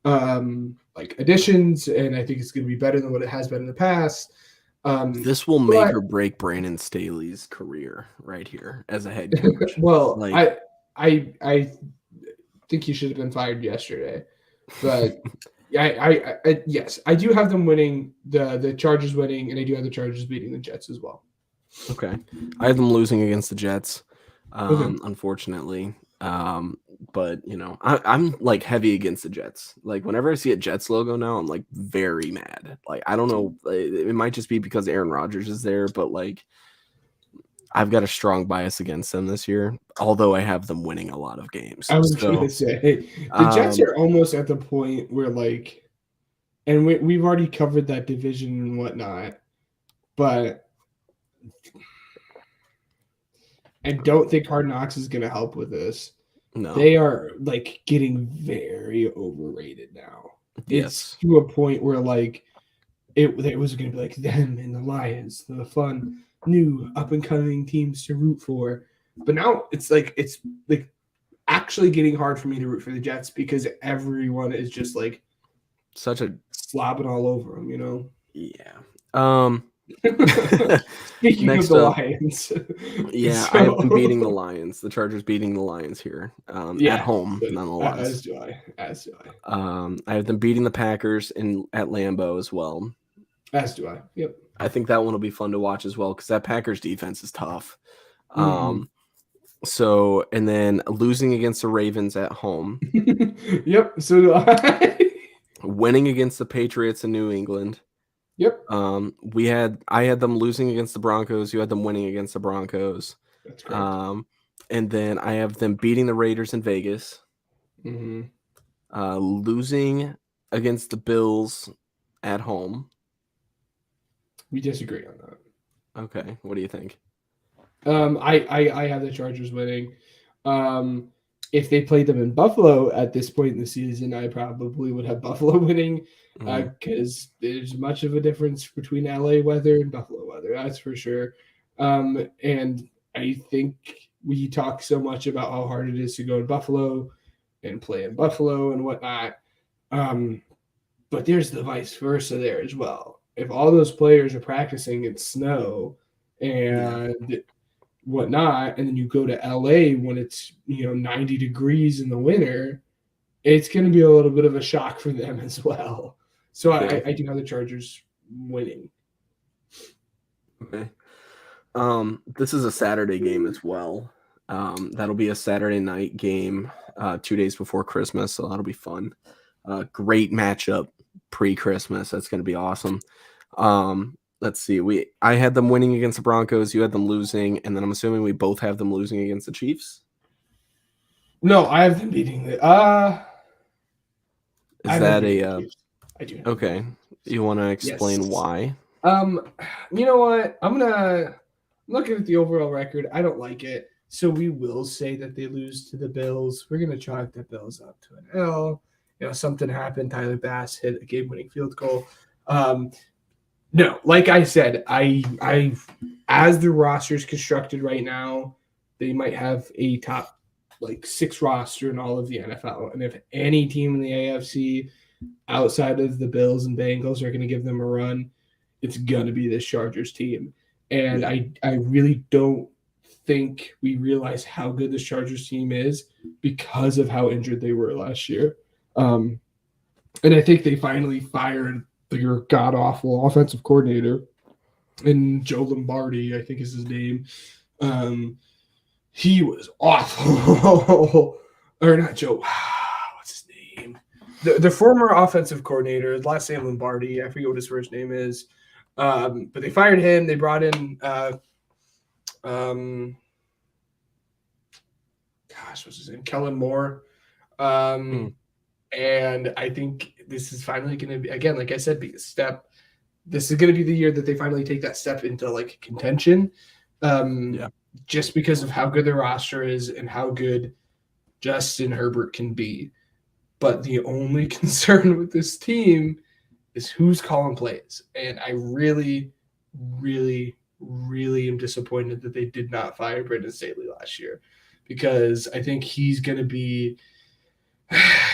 additions, and I think it's going to be better than what it has been in the past.
This will make or break Brandon Staley's career right here as a head coach.
Well, I think he should have been fired yesterday, but yes, I do have them winning, the Chargers winning, and I do have the Chargers beating the Jets as well.
Okay. I have them losing against the Jets, unfortunately. But, I'm like heavy against the Jets. Like whenever I see a Jets logo now, I'm like very mad. Like, I don't know. It might just be because Aaron Rodgers is there, but like I've got a strong bias against them this year, although I have them winning a lot of games.
I was going to say, the Jets are almost at the point where and we've already covered that division and whatnot, but I don't think Hard Knocks is going to help with this.
No.
They are getting very overrated now.
Yes.
It's to a point where it was going to be like them and the Lions, the fun new up and coming teams to root for, but now it's actually getting hard for me to root for the Jets because everyone is just
such a
slobbing all over them,
Yeah.
Speaking of the Lions,
yeah, I have them beating the Lions. The Chargers beating the Lions here, at home, nonetheless.
As do I.
I have them beating the Packers at Lambeau as well.
As do I. Yep.
I think that one will be fun to watch as well because that Packers defense is tough. So, and then losing against the Ravens at home.
Yep. So do I.
Winning against the Patriots in New England.
Yep.
I had them losing against the Broncos. You had them winning against the Broncos.
That's correct.
And then I have them beating the Raiders in Vegas. Losing against the Bills at home.
We disagree on that.
Okay. What do you think?
I have the Chargers winning. If they played them in Buffalo at this point in the season, I probably would have Buffalo winning because there's much of a difference between LA weather and Buffalo weather. That's for sure. And I think we talk so much about how hard it is to go to Buffalo and play in Buffalo and whatnot. But there's the vice versa there as well. If all those players are practicing in snow and whatnot, and then you go to LA when it's 90 degrees in the winter, it's going to be a little bit of a shock for them as well. So I do have the Chargers winning.
Okay. This is a Saturday game as well. That'll be a Saturday night game 2 days before Christmas, so that'll be fun. Great matchup pre-Christmas. That's going to be awesome. Let's see. I had them winning against the Broncos. You had them losing, and then I'm assuming we both have them losing against the Chiefs.
No, I have them beating the.
Is that a?
I do.
Okay. You want to explain why?
You know what? I'm looking at the overall record. I don't like it, so we will say that they lose to the Bills. We're gonna chalk the Bills up to an L. Something happened. Tyler Bass hit a game-winning field goal. No, like I said, I as the roster is constructed right now, they might have a top 6 roster in all of the NFL. And if any team in the AFC outside of the Bills and Bengals are going to give them a run, it's going to be this Chargers team. And I really don't think we realize how good this Chargers team is because of how injured they were last year. And I think they finally fired their god-awful offensive coordinator, and Joe Lombardi, I think is his name. He was awful. Or not Joe. What's his name? The former offensive coordinator, his last name Lombardi. I forget what his first name is. But they fired him. They brought in what's his name? Kellen Moore. And I think this is finally going to be, again, like I said, be a step. This is going to be the year that they finally take that step into contention. Just because of how good their roster is and how good Justin Herbert can be. But the only concern with this team is who's calling plays. And I really, really, really am disappointed that they did not fire Brendan Staley last year, because I think he's going to be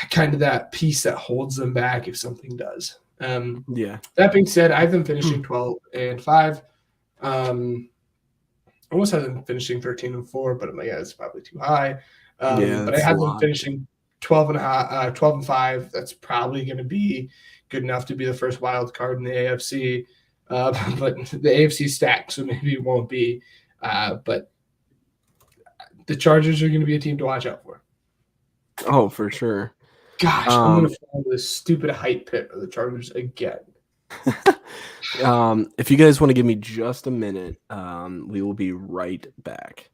kind of that piece that holds them back if something does. That being said, I have them finishing 12-5. Almost have them finishing 13-4, but I'm like, it's probably too high. But I have them finishing 12-5. That's probably going to be good enough to be the first wild card in the AFC. But the AFC stacked, so maybe it won't be. But the Chargers are going to be a team to watch out for.
Oh, for sure.
Gosh, I'm going to fall into this stupid hype pit of the Chargers again.
If you guys want to give me just a minute, we will be right back.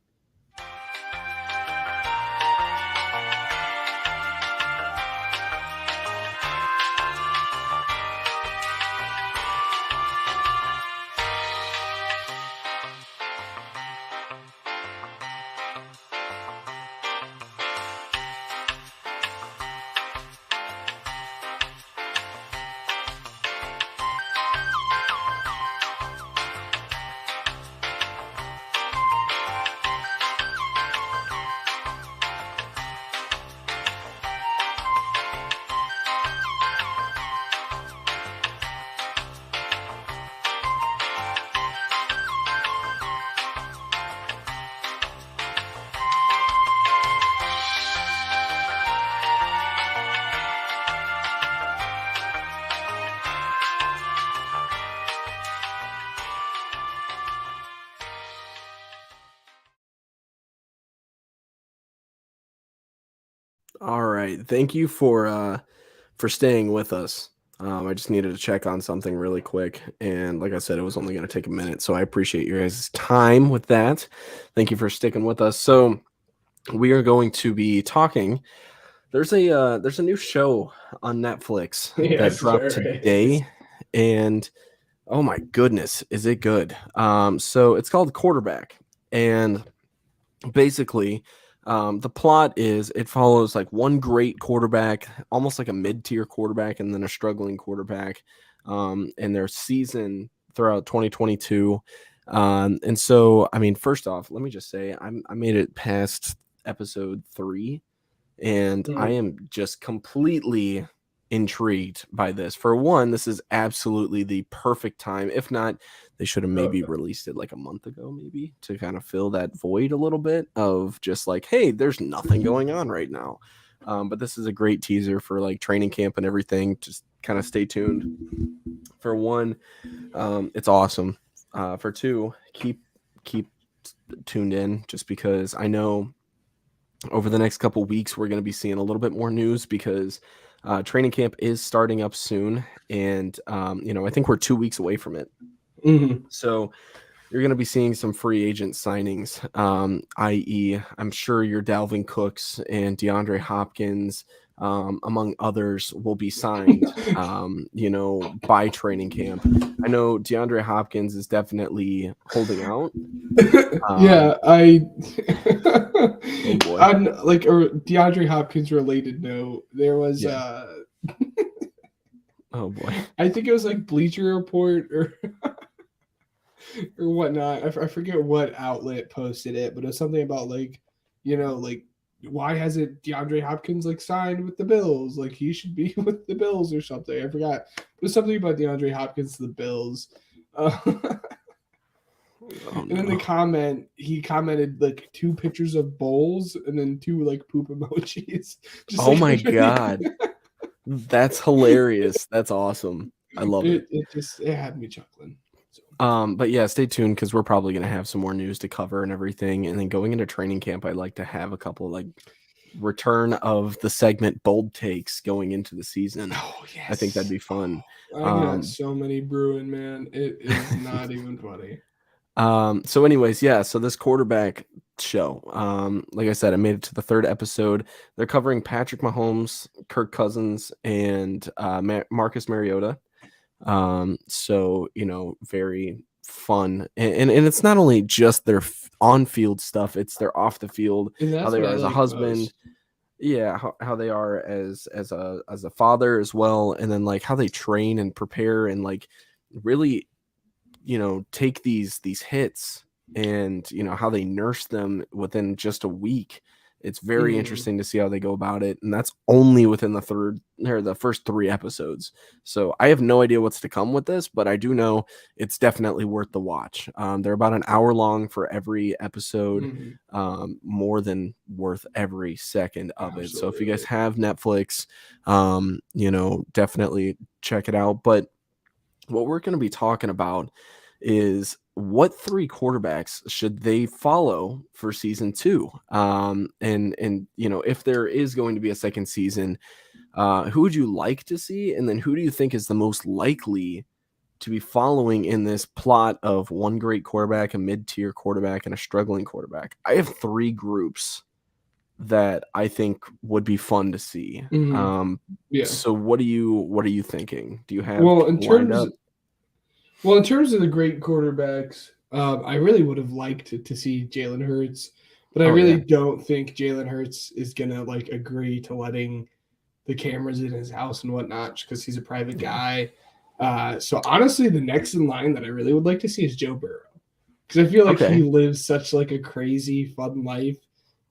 All right. Thank you for staying with us. I just needed to check on something really quick. And like I said, it was only going to take a minute. So I appreciate your guys' time with that. Thank you for sticking with us. So we are going to be talking. There's a new show on Netflix that dropped today. And oh my goodness, is it good? So it's called Quarterback. And basically, the plot is it follows like one great quarterback, almost like a mid-tier quarterback, and then a struggling quarterback, in their season throughout 2022. And so, I mean, first off, let me just say I made it past episode 3, and I am just completely intrigued by this. For one, this is absolutely the perfect time. If not, they should have maybe released it like a month ago, maybe, to kind of fill that void a little bit of just like, hey, there's nothing going on right now. But this is a great teaser for like training camp and everything. Just kind of stay tuned. For one, it's awesome. For two, keep tuned in, just because I know over the next couple weeks we're going to be seeing a little bit more news, because training camp is starting up soon, and I think we're 2 weeks away from it. So you're going to be seeing some free agent signings, i.e., I'm sure your Dalvin Cooks and DeAndre Hopkins, among others, will be signed, by training camp. I know DeAndre Hopkins is definitely holding out.
Oh boy. On like a DeAndre Hopkins related note, there was
oh boy,
I think it was like Bleacher Report or whatnot. I forget what outlet posted it, but it was something about like, why hasn't DeAndre Hopkins like signed with the Bills? Like he should be with the Bills or something. I forgot. It was something about DeAndre Hopkins to the Bills. And then he commented like 2 pictures of bowls and then 2 like poop emojis.
My God. That's hilarious. That's awesome. I love it.
It had me chuckling.
But yeah, stay tuned, because we're probably going to have some more news to cover and everything. And then going into training camp, I'd like to have a couple like return of the segment bold takes going into the season.
Oh yes,
I think that'd be fun.
I got so many brewing, man. It is not even funny.
So anyways, so this quarterback show, like I said, I made it to the 3rd episode. They're covering Patrick Mahomes, Kirk Cousins, and Marcus Mariota. So very fun, and it's not only just their on-field stuff, it's their off the field, how they are as a husband, how they are as a father as well, and then like how they train and prepare and like really take these hits, and how they nurse them within just a week. It's very interesting to see how they go about it, and that's only within the first 3 episodes. So I have no idea what's to come with this, but I do know it's definitely worth the watch. They're about an hour long for every episode, more than worth every second of it. So if you guys have Netflix, definitely check it out. But what we're going to be talking about is what 3 quarterbacks should they follow for season 2? And if there is going to be a second season, who would you like to see? And then who do you think is the most likely to be following in this plot of one great quarterback, a mid-tier quarterback, and a struggling quarterback? I have 3 groups that I think would be fun to see. So what are you thinking? Do you have
in terms of the great quarterbacks, I really would have liked to see Jalen Hurts, but I really don't think Jalen Hurts is gonna like agree to letting the cameras in his house and whatnot, because he's a private guy. So honestly, the next in line that I really would like to see is Joe Burrow, because I feel like he lives such like a crazy fun life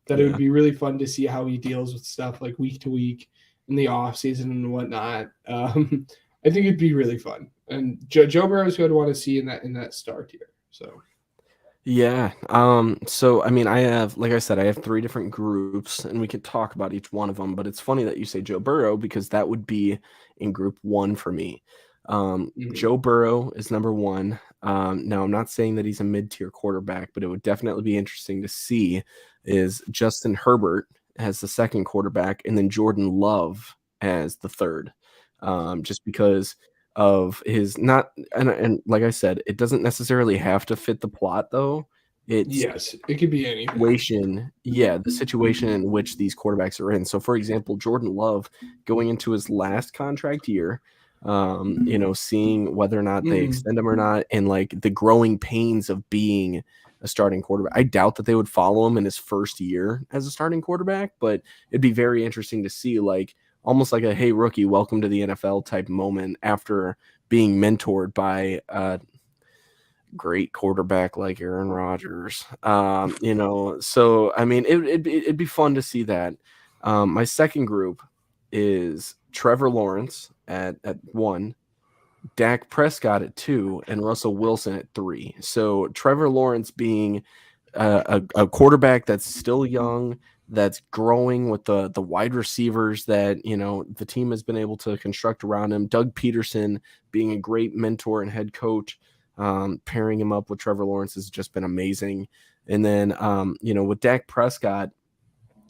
that it would be really fun to see how he deals with stuff like week to week in the off season and whatnot. I think it'd be really fun, and Joe Burrow is who I'd want to see in that star tier. So,
so I mean, I have 3 different groups, and we could talk about each one of them. But it's funny that you say Joe Burrow, because that would be in group 1 for me. Joe Burrow is number 1. Now I'm not saying that he's a mid-tier quarterback, but it would definitely be interesting to see is Justin Herbert as the 2nd quarterback, and then Jordan Love as the 3rd. Just because of his and like I said, it doesn't necessarily have to fit the plot though.
It could be anything.
The situation in which these quarterbacks are in. So for example, Jordan Love going into his last contract year, seeing whether or not they extend him or not, and like the growing pains of being a starting quarterback. I doubt that they would follow him in his first year as a starting quarterback, but it'd be very interesting to see, like, almost like a, hey, rookie, welcome to the NFL type moment after being mentored by great quarterback like Aaron Rodgers. So I mean, it'd be fun to see that. My second group is Trevor Lawrence at 1, Dak Prescott at 2, and Russell Wilson at 3. So Trevor Lawrence being a quarterback that's still young, that's growing with the wide receivers that, the team has been able to construct around him. Doug Peterson being a great mentor and head coach, pairing him up with Trevor Lawrence has just been amazing. And then, with Dak Prescott,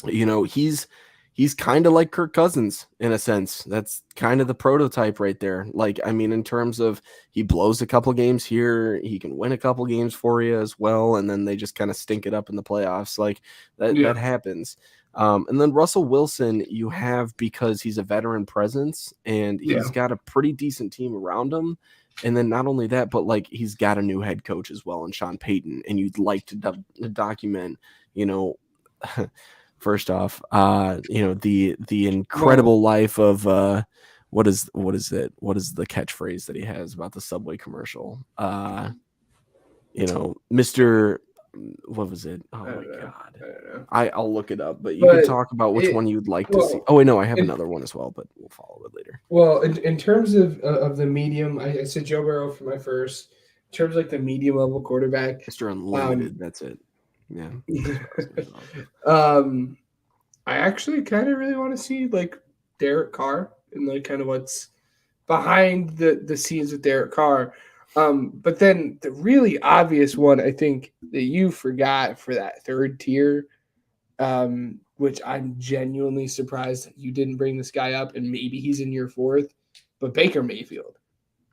he's kind of like Kirk Cousins in a sense. That's kind of the prototype right there. Like, I mean, in terms of he blows a couple games here, he can win a couple games for you as well, and then they just kind of stink it up in the playoffs. Like that happens. And then Russell Wilson, you have because he's a veteran presence and he's got a pretty decent team around him. And then not only that, but like he's got a new head coach as well in Sean Payton, and you'd like to document, first off, the incredible life of what is it? What is the catchphrase that he has about the Subway commercial? Mr. What was it? Oh my God. I'll look it up, but you can talk about which one you'd like to see. Oh wait, no, I have another one as well, but we'll follow it later.
Well, in terms of the medium, I said Joe Burrow for my first. In terms of like the medium level quarterback,
Mr. Unlimited, that's it. Yeah.
I actually kind of really want to see like Derek Carr and like kind of what's behind the scenes with Derek Carr. But then the really obvious one, I think that you forgot for that third tier, which I'm genuinely surprised you didn't bring this guy up, and maybe he's in your fourth, but Baker Mayfield.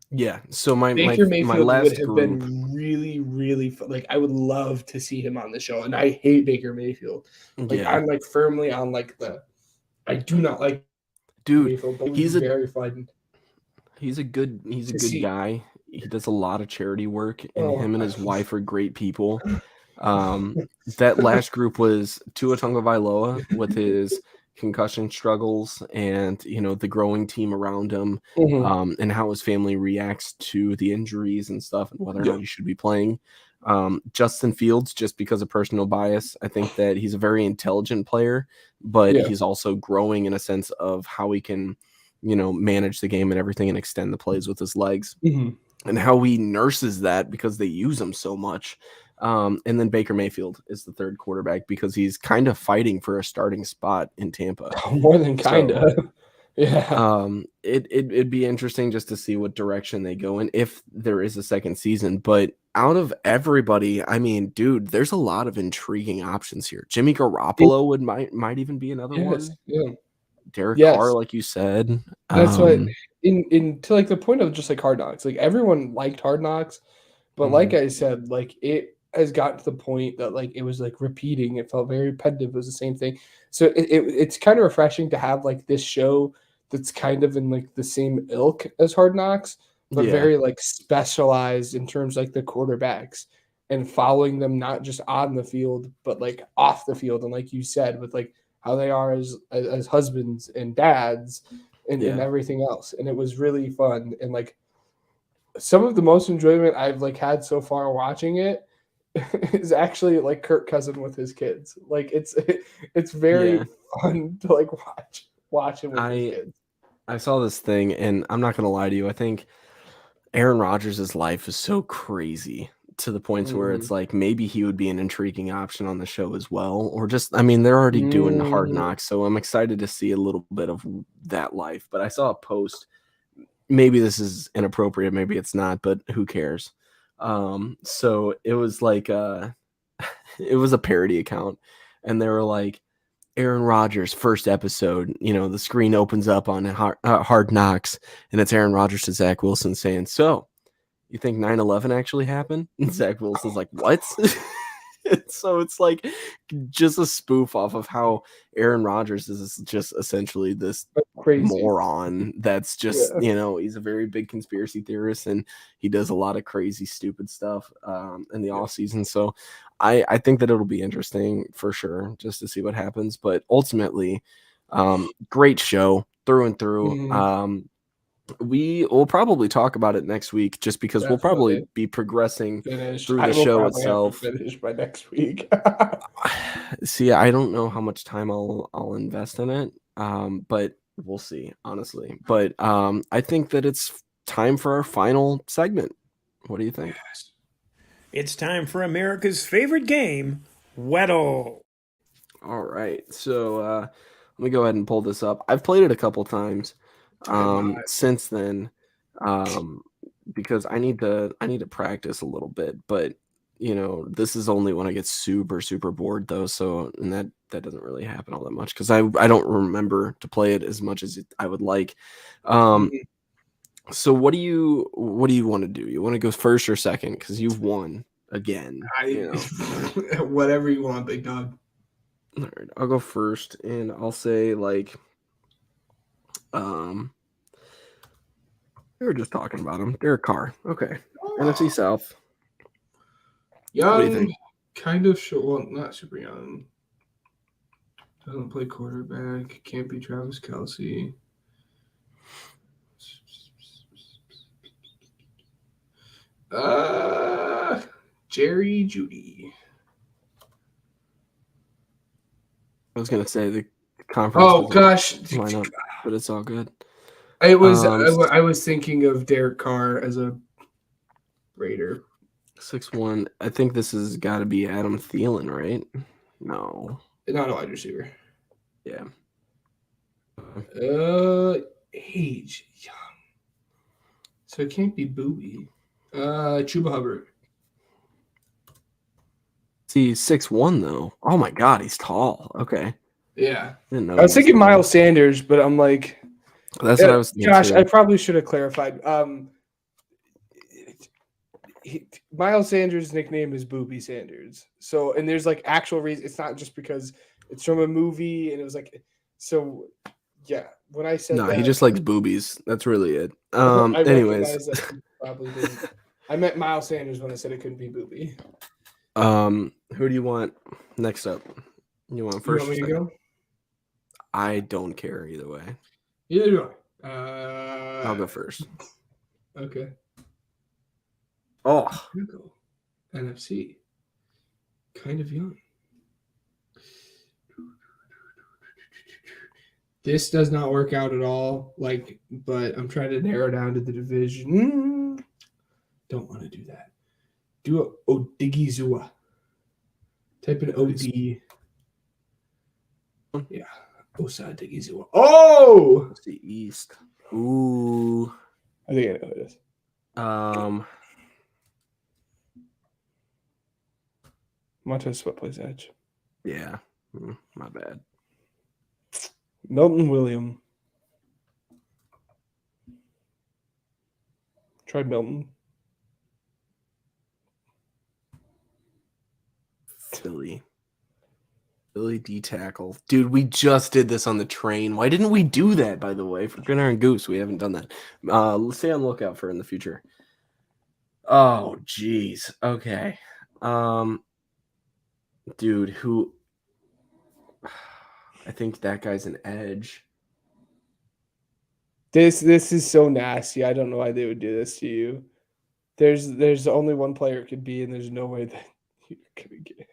Yeah. So my
Baker Mayfield
my last
would have
group,
been really, really fun. Like I would love to see him on the show, and I hate Baker Mayfield. Like I'm like firmly on like I do not like Mayfield, but he's very fun.
He's a good guy. He does a lot of charity work, and him and his wife are great people. That last group was Tua Tagovailoa with his concussion struggles and the growing team around him, and how his family reacts to the injuries and stuff, and whether or not he should be playing. Justin Fields, just because of personal bias, I think that he's a very intelligent player, but he's also growing in a sense of how he can manage the game and everything and extend the plays with his legs, and how he nurses that because they use him so much. And then Baker Mayfield is the third quarterback because he's kind of fighting for a starting spot in Tampa.
More than kind of.
Yeah. It'd be interesting just to see what direction they go in if there is a second season. But out of everybody, I mean, dude, there's a lot of intriguing options here. Jimmy Garoppolo might even be another one.
Yeah.
Derek Carr, like you said.
That's what in to like the point of just like Hard Knocks. Like everyone liked Hard Knocks, but like I said, like it has gotten to the point that like it was like repeating. It felt very repetitive. It was the same thing. So it's kind of refreshing to have like this show that's kind of in like the same ilk as Hard Knocks, but very like specialized in terms of, like the quarterbacks and following them not just on the field but like off the field, and like you said, with like how they are as husbands and dads and everything else. And it was really fun, and like some of the most enjoyment I've like had so far watching it is actually like Kirk Cousins with his kids. Like it's very fun to like watch him with his kids.
I saw this thing, and I'm not gonna lie to you, I think Aaron Rodgers' life is so crazy to the points where it's like maybe he would be an intriguing option on the show as well, or just, I mean, they're already doing Hard Knocks, so I'm excited to see a little bit of that life. But I saw a post, maybe this is inappropriate, maybe it's not, but who cares? So it was like it was a parody account, and they were like, Aaron Rodgers first episode, the screen opens up on Hard Knocks, and it's Aaron Rodgers to Zach Wilson saying, so you think 9/11 actually happened? And Zach Wilson's like, what? So it's like just a spoof off of how Aaron Rodgers is just essentially this
Crazy
moron that's just,
Yeah.
he's a very big conspiracy theorist, and he does a lot of crazy, stupid stuff in the off season. So I think that it'll be interesting for sure just to see what happens. But ultimately, great show through and through.
Mhm.
We will probably talk about it next week just because we'll probably
Definitely.
be progressing
Finish.
through
I
the
will
show
probably have to
itself.
finish by next week.
See, I don't know how much time I'll invest in it, but we'll see, honestly. But I think that it's time for our final segment. What do you think?
It's time for America's favorite game, Weddle.
All right, so let me go ahead and pull this up. I've played it a couple times since then, because I need to practice a little bit. But this is only when I get super super bored though. So and that doesn't really happen all that much because I don't remember to play it as much as I would like. So what do you want to do? You want to go first or second? Because you've won again.
Whatever you want, big dog.
All right, I'll go first, and I'll say like, we were just talking about him, Derek Carr. Okay, NFC South.
Young,
What do you think?
kind of short. Well, not super young. Doesn't play quarterback. Can't be Travis Kelce. Jerry Jeudy.
I was gonna say the conference.
Oh gosh,
lineup, but it's all good.
It was. I was thinking of Derek Carr as a Raider.
6'1". I think this has got to be Adam Thielen, right? No,
Not a wide receiver.
Yeah.
Age young. So it can't be Booby. Chuba Hubbard.
See, 6'1" though. Oh my God, he's tall. Okay.
Yeah.
Didn't know
I was thinking Miles Sanders, but I'm like,
that's what I was thinking.
Josh,
too.
I probably should have clarified. Miles Sanders' nickname is Booby Sanders. So, and there's like actual reason. It's not just because it's from a movie, and it was like, so yeah. When I said
he just likes boobies. That's really it.
I
Anyways,
that he probably didn't. I meant Miles Sanders when I said it couldn't be Booby.
Who do you want next up? You want first?
You want me to go?
I don't care either way.
Either do I.
I'll go first.
Okay.
Oh,
NFC. Kind of young. This does not work out at all. But I'm trying to narrow down to the division. Don't want to do that. Do a Odigizua. Type in OD. Yeah. Osa Odigizua. Oh!
it's the East. Ooh.
I think I know who it is. Montez Sweat plays edge.
Yeah. My bad.
Melton William. Tried Melton.
Philly D tackle. Dude, we just did this on the train. Why didn't we do that, by the way? For Grinner and Goose, we haven't done that. Let's stay on the lookout for in the future. Oh, geez. Okay. Dude, who I think that guy's an edge.
This is so nasty. I don't know why they would do this to you. There's only one player it could be, and there's no way that you're gonna get it.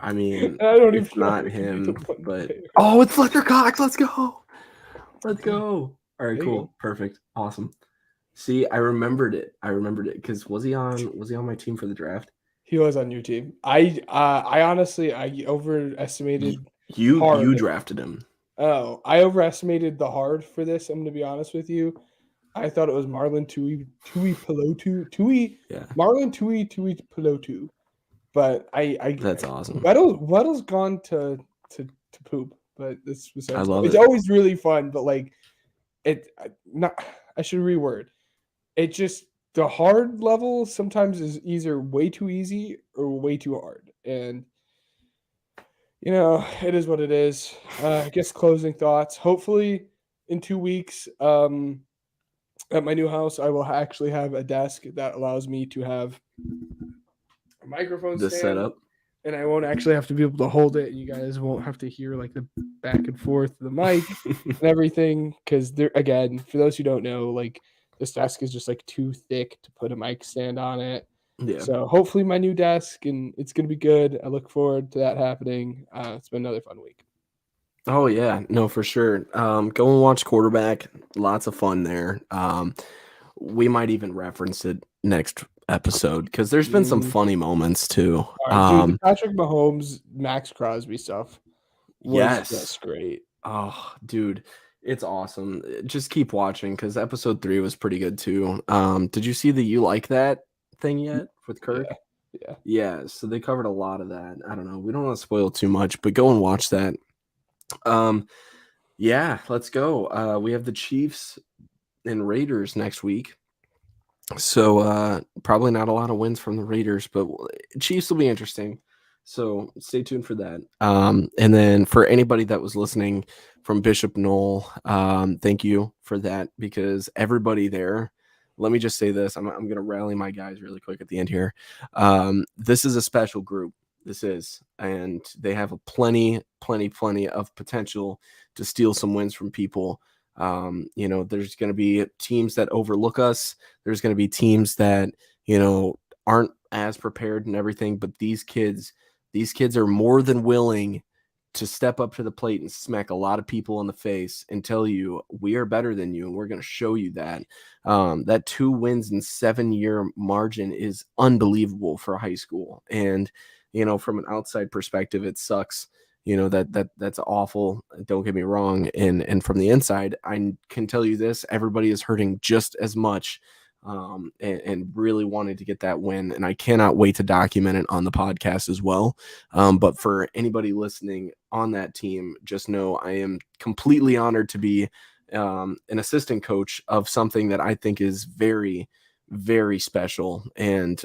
I mean,
I don't
it's
even
not
know if
him,
it's one
but
player.
oh, it's Fletcher Cox. Let's go. Let's go. All right,
There you
cool.
go.
Perfect. Awesome. See, I remembered it because was he on my team for the draft?
He was on your team. I honestly overestimated.
You drafted him.
Oh, I overestimated the hard for this. I'm gonna be honest with you. I thought it was Marlon Tui Pelotu.
Yeah.
Marlon Tui Pelotu. But I
That's awesome.
Weddle's gone to poop. But this was
I love
it's
it.
always really fun. But like I should reword. It just the hard level sometimes is either way too easy or way too hard. And, it is what it is. I guess closing thoughts. Hopefully in 2 weeks, at my new house, I will actually have a desk that allows me to have a microphone
This
stand.
setup.
And I won't actually have to be able to hold it. And you guys won't have to hear like the back and forth of the mic and everything. Because again, for those who don't know, like this desk is just like too thick to put a mic stand on it.
Yeah.
So hopefully my new desk, and it's going to be good. I look forward to that happening. It's been another fun week.
Oh yeah, no, for sure. Go and watch quarterback. Lots of fun there. We might even reference it next episode because there's been some funny moments too.
Dude, the Patrick Mahomes, Max Crosby stuff was just great.
Oh, dude, it's awesome. Just keep watching because episode 3 was pretty good too. Did you see the "You Like That" thing yet with Kirk? Yeah. So they covered a lot of that. I don't know. We don't want to spoil too much, but go and watch that. Yeah, let's go. We have the Chiefs and Raiders next week. So probably not a lot of wins from the Raiders, but Chiefs will be interesting. So stay tuned for that. And then for anybody that was listening from Bishop Knoll, thank you for that because everybody there, let me just say this. I'm going to rally my guys really quick at the end here. This is a special group. This is, and they have a plenty of potential to steal some wins from people. There's going to be teams that overlook us. There's going to be teams that, aren't as prepared and everything, but these kids are more than willing to step up to the plate and smack a lot of people in the face and tell you we are better than you. And we're going to show you that. That 2 wins in 7-year margin is unbelievable for high school. And, from an outside perspective, it sucks. That's awful. Don't get me wrong. And from the inside, I can tell you this, everybody is hurting just as much and really wanted to get that win. And I cannot wait to document it on the podcast as well. But for anybody listening on that team, just know I am completely honored to be an assistant coach of something that I think is very, very special. And,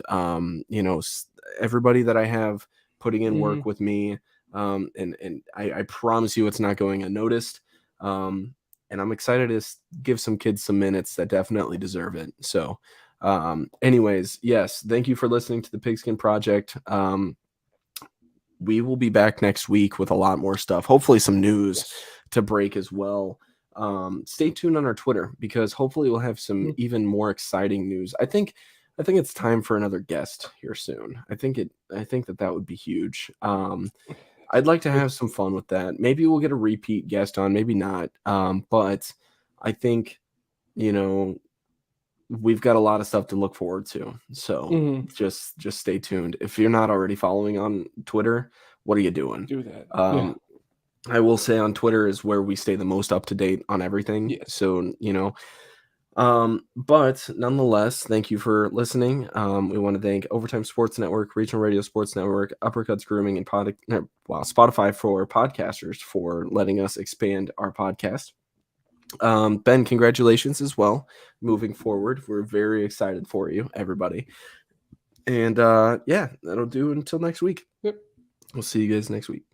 everybody that I have putting in work with me, and I promise you it's not going unnoticed. And I'm excited to give some kids some minutes that definitely deserve it. So anyways, yes, thank you for listening to the Pigskin Project. We will be back next week with a lot more stuff, hopefully some news to break as well. Stay tuned on our Twitter because hopefully we'll have some even more exciting news. I think it's time for another guest here soon. I think that would be huge. I'd like to have some fun with that. Maybe we'll get a repeat guest on, maybe not. But I think, we've got a lot of stuff to look forward to. So just stay tuned. If you're not already following on Twitter, what are you doing?
Do that.
I will say on Twitter is where we stay the most up to date on everything.
Yes.
So, but nonetheless, thank you for listening. We want to thank Overtime Sports Network, Regional Radio Sports Network, Uppercuts Grooming, and Spotify for podcasters for letting us expand our podcast. Ben, congratulations as well. Moving forward, we're very excited for you, everybody. And that'll do until next week.
Yep.
We'll see you guys next week.